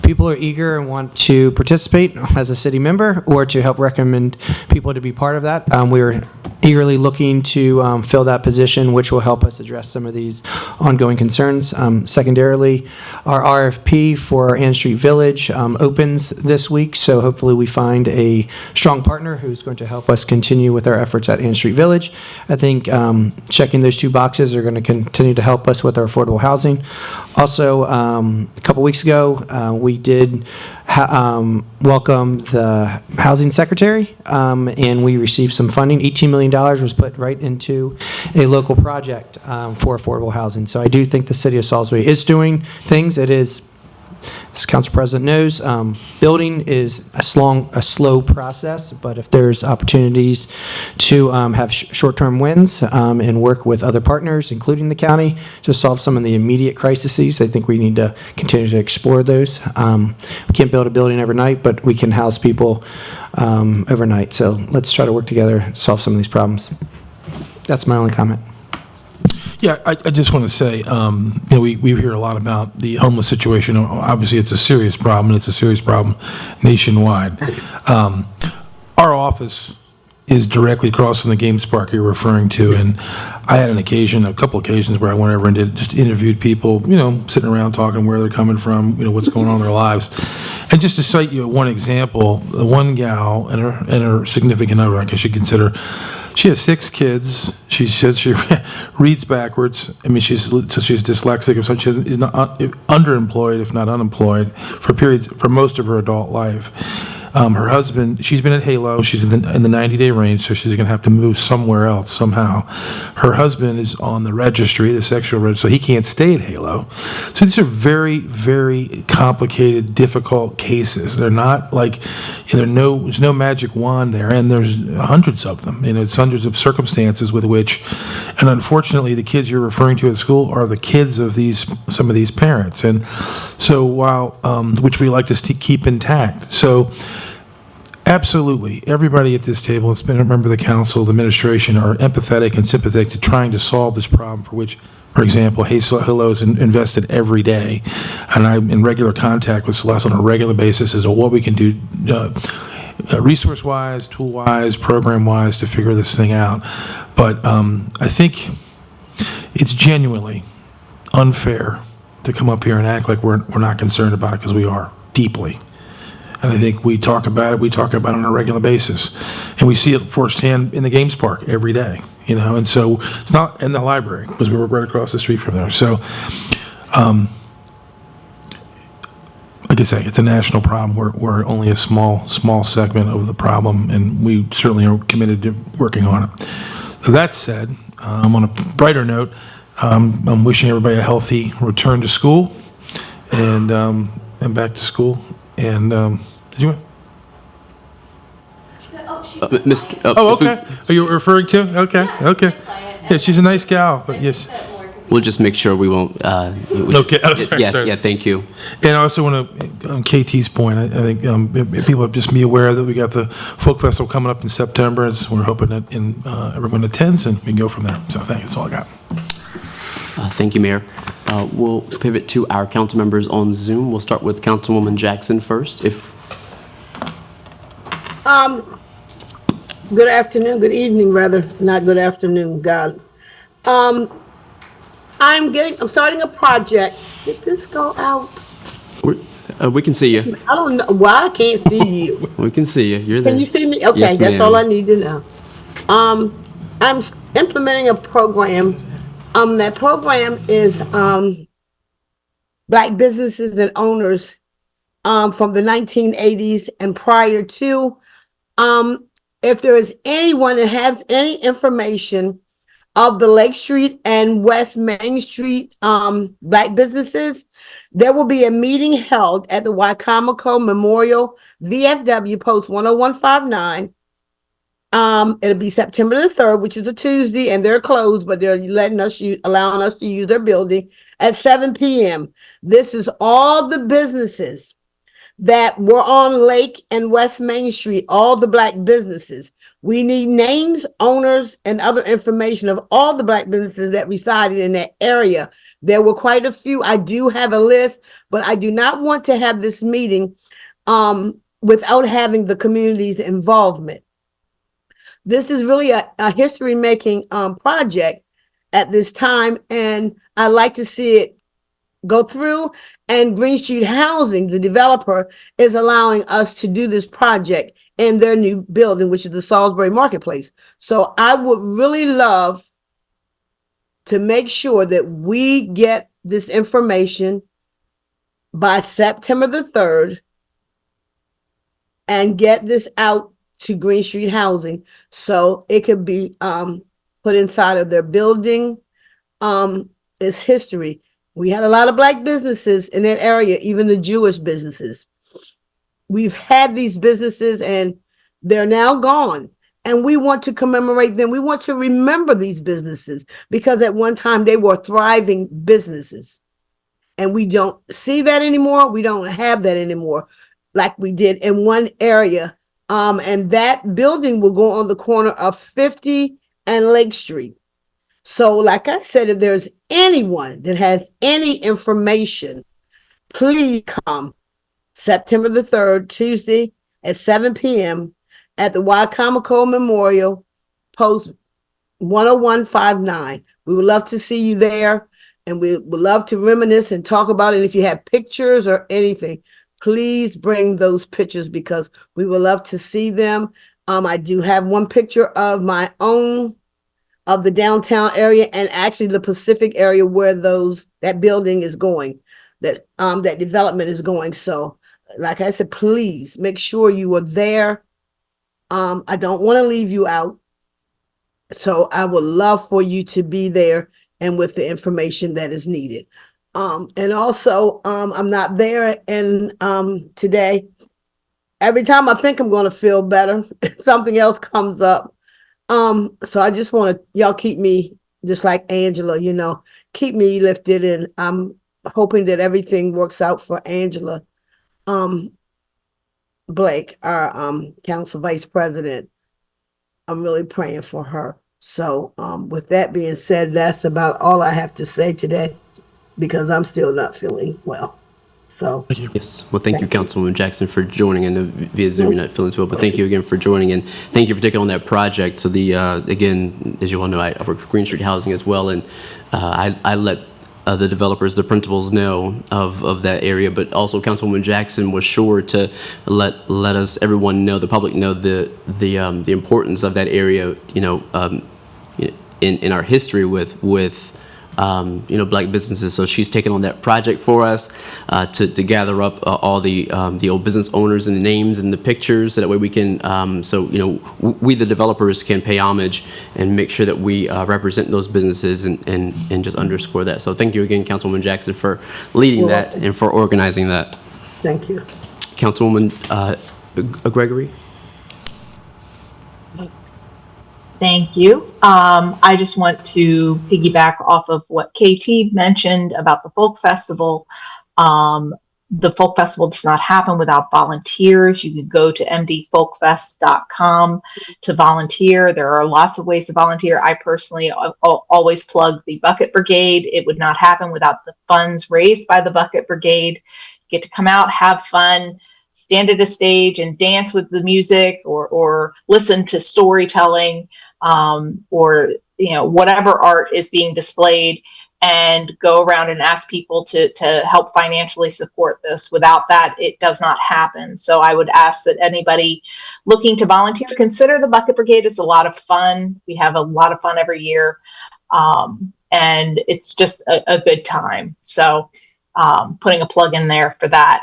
people are eager and want to participate as a city member or to help recommend people to be part of that. We're eagerly looking to fill that position, which will help us address some of these ongoing concerns. Secondarily, our RFP for Ann Street Village opens this week, so hopefully we find a strong partner who's going to help us continue with our efforts at Ann Street Village. I think checking those two boxes are going to continue to help us with our affordable housing. Also, a couple weeks ago, we did welcome the housing secretary, and we received some funding. $18 million was put right into a local project for affordable housing. So I do think the city of Salisbury is doing things. It is As Council President knows, building is a slow process, but if there's opportunities to have short-term wins and work with other partners, including the county, to solve some of the immediate crises, I think we need to continue to explore those. We can't build a building overnight, but we can house people overnight. So let's try to work together to solve some of these problems. That's my only comment. Yeah, I just want to say, we hear a lot about the homeless situation. Obviously, it's a serious problem, and it's a serious problem nationwide. Our office is directly across from the Games Park you're referring to, and I had a couple occasions where I went over and just interviewed people, sitting around talking where they're coming from, what's going on in their lives. And just to cite you one example, the one gal and her significant other, I guess you consider, she has 6 kids. She says she reads backwards. I mean, she's dyslexic. So she's not underemployed, if not unemployed, for most of her adult life. Her husband, she's been at Halo. She's in the 90-day range, so she's going to have to move somewhere else somehow. Her husband is on the registry, the sexual registry, so he can't stay at Halo. So these are very, very complicated, difficult cases. They're not like, there's no magic wand there, and there's hundreds of them. It's hundreds of circumstances with which, and unfortunately, the kids you're referring to at school are the kids of some of these parents. And so while, which we like to keep intact. So absolutely, everybody at this table, it's been a member of the council, the administration, are empathetic and sympathetic to trying to solve this problem for which, for example, Halo is invested every day. And I'm in regular contact with Celeste on a regular basis as to what we can do resource-wise, tool-wise, program-wise to figure this thing out. But I think it's genuinely unfair to come up here and act like we're not concerned about it, because we are deeply. And I think we talk about it on a regular basis. And we see it firsthand in the Games Park every day, and so it's not in the library because we work right across the street from there. So, like I say, it's a national problem. We're only a small segment of the problem, and we certainly are committed to working on it. That said, on a brighter note, I'm wishing everybody a healthy return to school and back to school. And did you? Okay. Are you referring to? Okay. Yeah, she's a nice gal, but yes. We'll just make sure we won't. Okay. Sorry. Yeah. Thank you. And I also want to, on KT's point, I think if people just be aware that we got the Folk Festival coming up in September. We're hoping that everyone attends, and we can go from there. So that's all I got. Thank you, Mayor. We'll pivot to our council members on Zoom. We'll start with Councilwoman Jackson first. Good afternoon, good evening, rather, not good afternoon, God. I'm starting a project. Did this go out? We can see you. I don't know why I can't see you. We can see you. You're there. Can you see me? Okay, yes, that's ma'am. all I need to know. I'm implementing a program. That program is Black businesses and owners from the 1980s and prior to. If there is anyone that has any information of the Lake Street and West Main Street Black businesses, there will be a meeting held at the Wycomico Memorial VFW Post 10159. It'll be September the 3rd, which is a Tuesday, and they're closed, but they're allowing us to use their building at 7 p.m. This is all the businesses that were on Lake and West Main Street, all the Black businesses. We need names, owners, and other information of all the Black businesses that resided in that area. There were quite a few. I do have a list, but I do not want to have this meeting without having the community's involvement. This is really a history-making project at this time, and I'd like to see it go through. And Green Street Housing, the developer, is allowing us to do this project in their new building, which is the Salisbury Marketplace. So I would really love to make sure that we get this information by September the 3rd and get this out to Green Street Housing so it could be put inside of their building. It's history. We had a lot of black businesses in that area, even the Jewish businesses. We've had these businesses and they're now gone. And we want to commemorate them. We want to remember these businesses because at one time they were thriving businesses. And we don't see that anymore. We don't have that anymore like we did in one area. And that building will go on the corner of 50 and Lake Street. So like I said, if there's anyone that has any information, please come September the 3rd, Tuesday at 7 p.m. at the Wycomico Memorial, Post 10159. We would love to see you there, and we would love to reminisce and talk about it. If you have pictures or anything, please bring those pictures because we would love to see them. I do have one picture of my own of the downtown area and actually the Pacific area where that building is going, that development is going. So like I said, please make sure you are there. I don't want to leave you out. So I would love for you to be there and with the information that is needed. And also, I'm not there and today. Every time I think I'm going to feel better, something else comes up. So I just want y'all keep me just like Angela, keep me lifted, and I'm hoping that everything works out for Angela Blake, our council vice president. I'm really praying for her. So with that being said, that's about all I have to say today because I'm still not feeling well. So yes, well, thank you, Councilwoman Jackson, for joining. I know via Zoom you're not feeling too well, but thank you again for joining, and thank you for taking on that project. So again, as you all know, I work for Green Street Housing as well, and I let the developers, the principals know of that area, but also Councilwoman Jackson was sure to let us, everyone know, the public know the importance of that area, in our history with black businesses. So she's taken on that project for us to gather up all the old business owners and the names and the pictures, so that way we can, we the developers can pay homage and make sure that we represent those businesses and just underscore that. So thank you again, Councilwoman Jackson, for leading that and for organizing that. Thank you. Councilwoman Gregory. Thank you. I just want to piggyback off of what KT mentioned about the Folk Festival. The Folk Festival does not happen without volunteers. You can go to mdfolkfest.com to volunteer. There are lots of ways to volunteer. I personally always plug the Bucket Brigade. It would not happen without the funds raised by the Bucket Brigade. You get to come out, have fun, stand at a stage and dance with the music or listen to storytelling. Or whatever art is being displayed, and go around and ask people to help financially support this. Without that, it does not happen. So I would ask that anybody looking to volunteer, consider the Bucket Brigade. It's a lot of fun. We have a lot of fun every year. And it's just a good time. So putting a plug in there for that.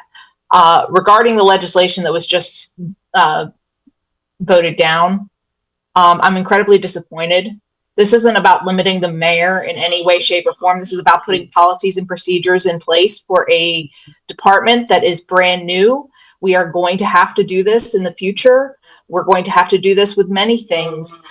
Regarding the legislation that was just voted down, I'm incredibly disappointed. This isn't about limiting the mayor in any way, shape, or form. This is about putting policies and procedures in place for a department that is brand new. We are going to have to do this in the future. We're going to have to do this with many things.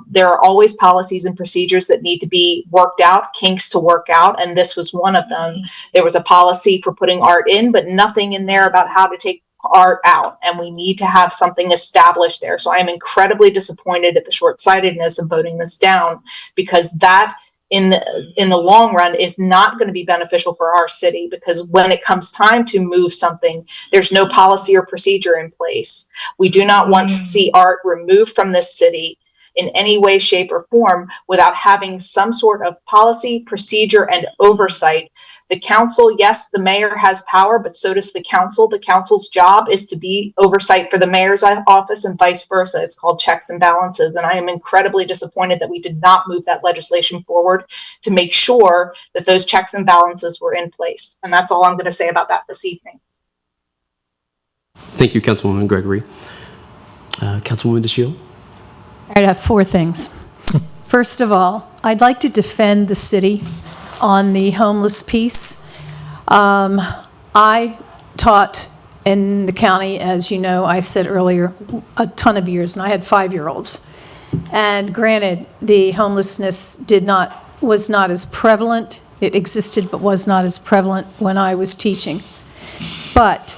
There are always policies and procedures that need to be worked out, kinks to work out, and this was one of them. There was a policy for putting art in, but nothing in there about how to take art out, and we need to have something established there. So I am incredibly disappointed at the short-sightedness of voting this down, because that in the long run is not going to be beneficial for our city, because when it comes time to move something, there's no policy or procedure in place. We do not want to see art removed from this city in any way, shape, or form without having some sort of policy, procedure, and oversight. The council, yes, the mayor has power, but so does the council. The council's job is to be oversight for the mayor's office and vice versa. It's called checks and balances. And I am incredibly disappointed that we did not move that legislation forward to make sure that those checks and balances were in place. And that's all I'm going to say about that this evening. Thank you, Councilwoman Gregory. Councilwoman DeShiel. I'd have four things. First of all, I'd like to defend the city on the homeless piece. I taught in the county, as you know, I said earlier, a ton of years, and I had 5-year-olds. And granted, the homelessness was not as prevalent. It existed, but was not as prevalent when I was teaching. But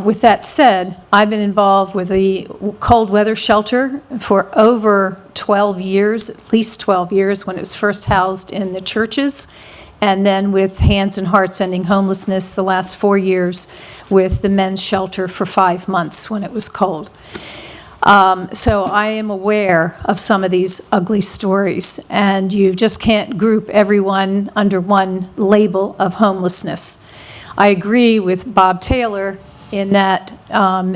with that said, I've been involved with the cold weather shelter for over 12 years, at least 12 years, when it was first housed in the churches, and then with Hands and Hearts Ending Homelessness the last 4 years with the men's shelter for 5 months when it was cold. So I am aware of some of these ugly stories, and you just can't group everyone under one label of homelessness. I agree with Bob Taylor in that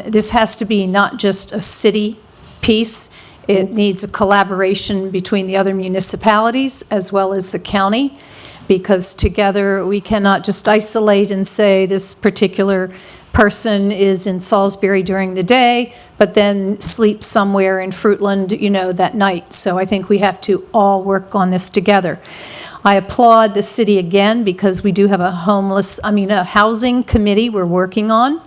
this has to be not just a city piece. It needs a collaboration between the other municipalities as well as the county, because together we cannot just isolate and say this particular person is in Salisbury during the day, but then sleeps somewhere in Fruitland, that night. So I think we have to all work on this together. I applaud the city again because we do have a housing committee we're working on.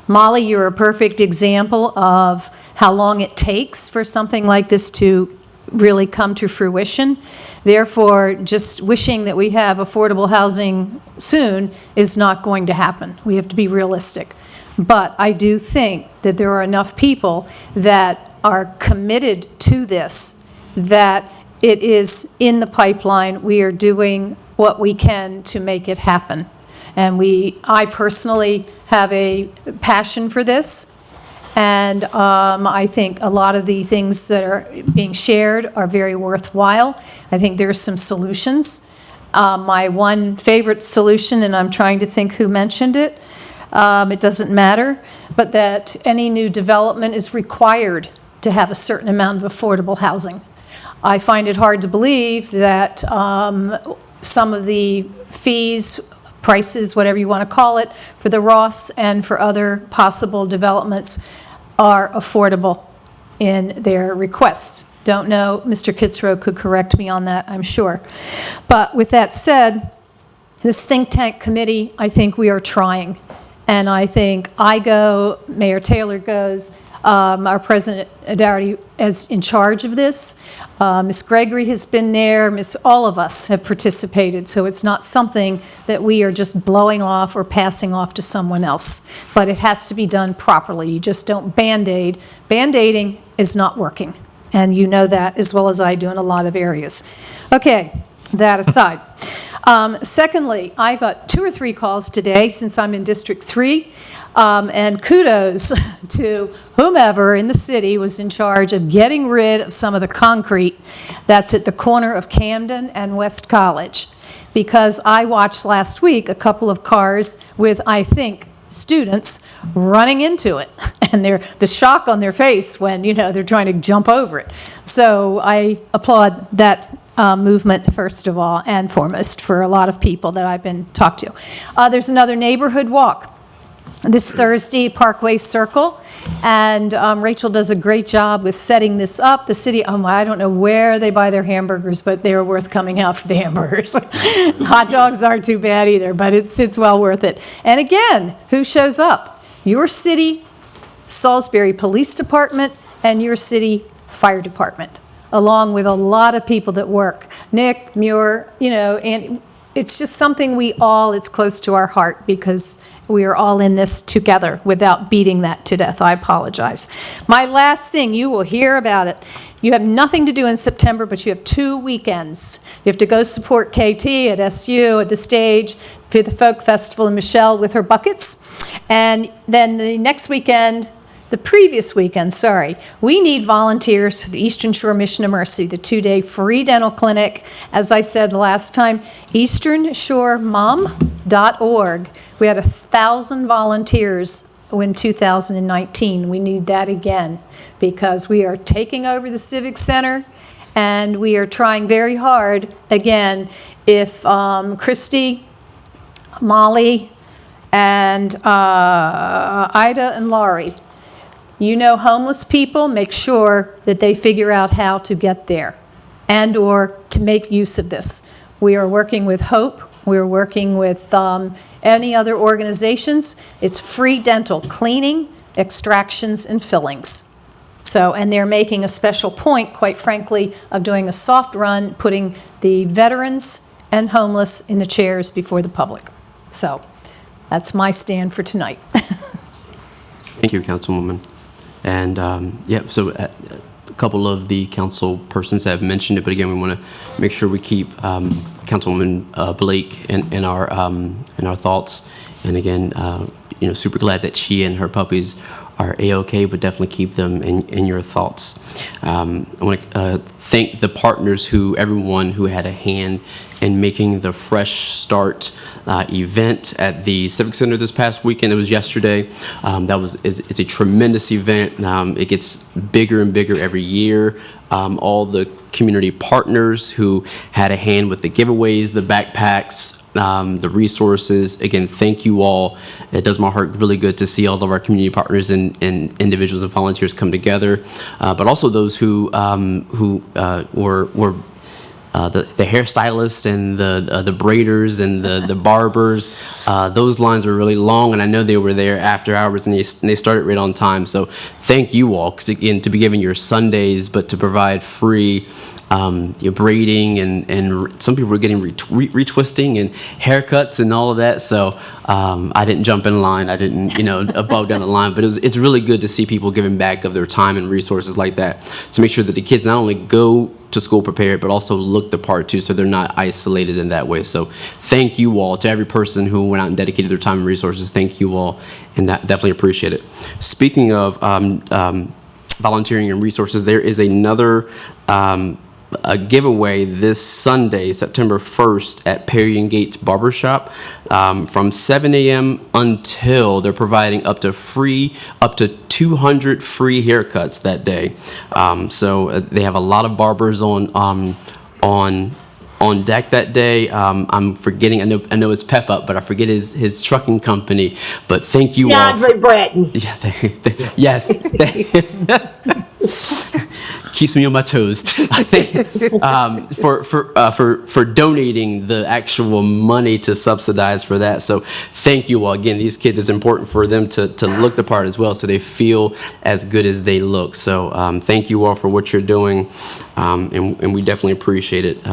Molly, you're a perfect example of how long it takes for something like this to really come to fruition. Therefore, just wishing that we have affordable housing soon is not going to happen. We have to be realistic. But I do think that there are enough people that are committed to this, that it is in the pipeline. We are doing what we can to make it happen. And I personally have a passion for this. And I think a lot of the things that are being shared are very worthwhile. I think there's some solutions. My one favorite solution, and I'm trying to think who mentioned it, it doesn't matter, but that any new development is required to have a certain amount of affordable housing. I find it hard to believe that some of the fees, prices, whatever you want to call it, for the Ross and for other possible developments are affordable in their requests. Don't know, Mr. Kitzrow could correct me on that, I'm sure. But with that said, this think tank committee, I think we are trying. And I think I go, Mayor Taylor goes, our President Dougherty is in charge of this. Ms. Gregory has been there. All of us have participated. So it's not something that we are just blowing off or passing off to someone else. But it has to be done properly. You just don't Band-Aid. Band-Aiding is not working. And you know that as well as I do in a lot of areas. Okay, that aside. Secondly, I got 2 or 3 calls today since I'm in District 3. And kudos to whomever in the city was in charge of getting rid of some of the concrete that's at the corner of Camden and West College. Because I watched last week a couple of cars with, I think, students running into it. And the shock on their face when, they're trying to jump over it. So I applaud that movement, first of all, and foremost, for a lot of people that I've been talked to. There's another neighborhood walk this Thursday, Parkway Circle, and Rachel does a great job with setting this up. The city, I don't know where they buy their hamburgers, but they're worth coming out for the hamburgers. Hot dogs aren't too bad either, but it's well worth it. And again, who shows up? Your city, Salisbury Police Department, and your city Fire Department, along with a lot of people that work. Nick, Muir, and it's just something it's close to our heart because we are all in this together without beating that to death. I apologize. My last thing, you will hear about it. You have nothing to do in September, but you have 2 weekends. You have to go support KT at SU, at the stage, for the Folk Festival, and Michelle with her buckets. And then the next weekend, the previous weekend, we need volunteers for the Eastern Shore Mission of Mercy, the 2-day free dental clinic. As I said last time, easternshoremom.org. We had 1,000 volunteers in 2019. We need that again because we are taking over the Civic Center and we are trying very hard. Again, if Christy, Molly, and Ida and Laurie, homeless people, make sure that they figure out how to get there and or to make use of this. We are working with HOPE. We're working with any other organizations. It's free dental cleaning, extractions, and fillings. So, and they're making a special point, quite frankly, of doing a soft run, putting the veterans and homeless in the chairs before the public. So that's my stand for tonight. Thank you, Councilwoman. And yeah, so a couple of the council persons have mentioned it, but again, we want to make sure we keep Councilwoman Blake in our thoughts. And again, you know, super glad that she and her puppies are A-OK, but definitely keep them in your thoughts. I want to thank the partners everyone who had a hand in making the Fresh Start event at the Civic Center this past weekend. It was yesterday. It's a tremendous event. It gets bigger and bigger every year. All the community partners who had a hand with the giveaways, the backpacks, the resources. Again, thank you all. It does my heart really good to see all of our community partners and individuals and volunteers come together, but also those who were the hairstylists and the braiders and the barbers. Those lines were really long, and I know they were there after hours, and they started right on time. So thank you all, because again, to be given your Sundays, but to provide free your braiding, and some people were getting retwisting and haircuts and all of that. So I didn't jump in line. I didn't, bow down the line. But it's really good to see people giving back of their time and resources like that to make sure that the kids not only go to school prepared, but also look the part too, so they're not isolated in that way. So thank you all to every person who went out and dedicated their time and resources. Thank you all, and that definitely appreciate it. Speaking of volunteering and resources, there is another a giveaway this Sunday, September 1st at Perry and Gates Barbershop from 7 a.m. until they're providing up to 200 free haircuts that day. So they have a lot of barbers on deck that day. I'm forgetting. I know it's Pep Up, but I forget his trucking company. But thank you all. DeAndre Bratton. Yeah, yes. Keeps me on my toes. I think for donating the actual money to subsidize for that. So thank you all. Again, these kids, it's important for them to look the part as well, so they feel as good as they look. So thank you all for what you're doing, and we definitely appreciate it.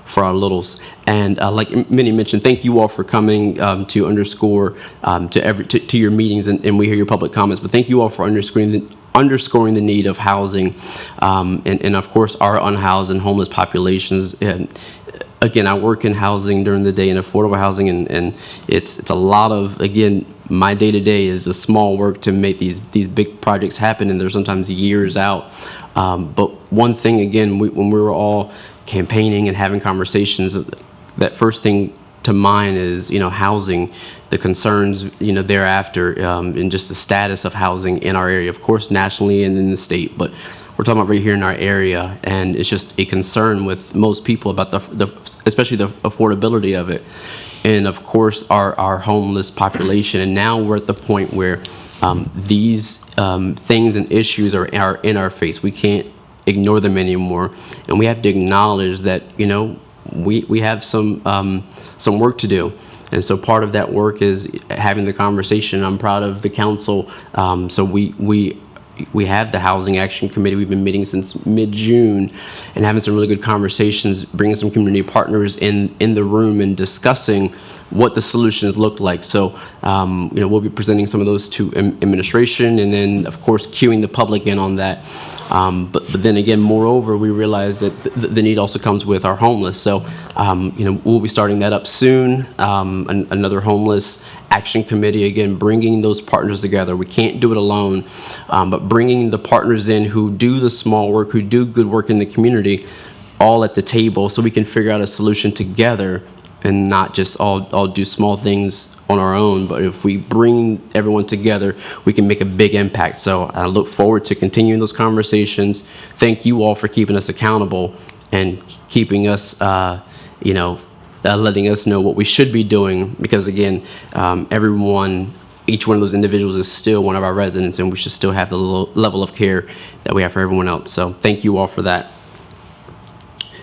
For our littles. And like Minnie mentioned, thank you all for coming to underscore to your meetings, and we hear your public comments. But thank you all for underscoring the need of housing, and of course our unhoused and homeless populations. And again, I work in housing during the day, in affordable housing, and it's a lot of, again, my day-to-day is a small work to make these big projects happen, and they're sometimes years out. But one thing, again, when we were all campaigning and having conversations, that first thing to mind is, housing, the concerns, thereafter, and just the status of housing in our area, of course, nationally and in the state, but we're talking about right here in our area, and it's just a concern with most people about especially the affordability of it, and of course, our homeless population. And now we're at the point where these things and issues are in our face. We can't ignore them anymore, and we have to acknowledge that we have some work to do. And so part of that work is having the conversation. I'm proud of the council. So we have the Housing Action Committee. We've been meeting since mid-June and having some really good conversations, bringing some community partners in the room and discussing what the solutions look like. So, we'll be presenting some of those to administration, and then, of course, cueing the public in on that. But then again, moreover, we realize that the need also comes with our homeless. So, we'll be starting that up soon. Another homeless action committee, again, bringing those partners together. We can't do it alone, but bringing the partners in who do the small work, who do good work in the community, all at the table, so we can figure out a solution together and not just all do small things on our own. But if we bring everyone together, we can make a big impact. So I look forward to continuing those conversations. Thank you all for keeping us accountable and keeping us, letting us know what we should be doing, because again, each one of those individuals is still one of our residents, and we should still have the level of care that we have for everyone else. So thank you all for that.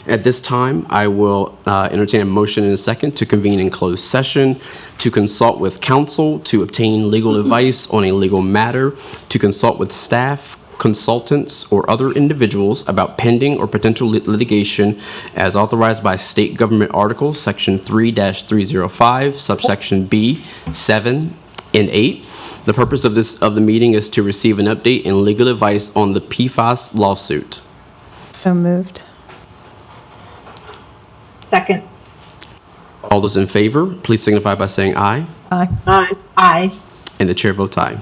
At this time, I will entertain a motion and a second to convene in closed session, to consult with counsel, to obtain legal advice on a legal matter, to consult with staff, consultants, or other individuals about pending or potential litigation as authorized by state government articles, section 3-305, subsection B, 7, and 8. The purpose of the meeting is to receive an update and legal advice on the PFAS lawsuit. So moved. Second. All those in favor, please signify by saying aye. Aye. Aye. Aye. And the chair votes aye.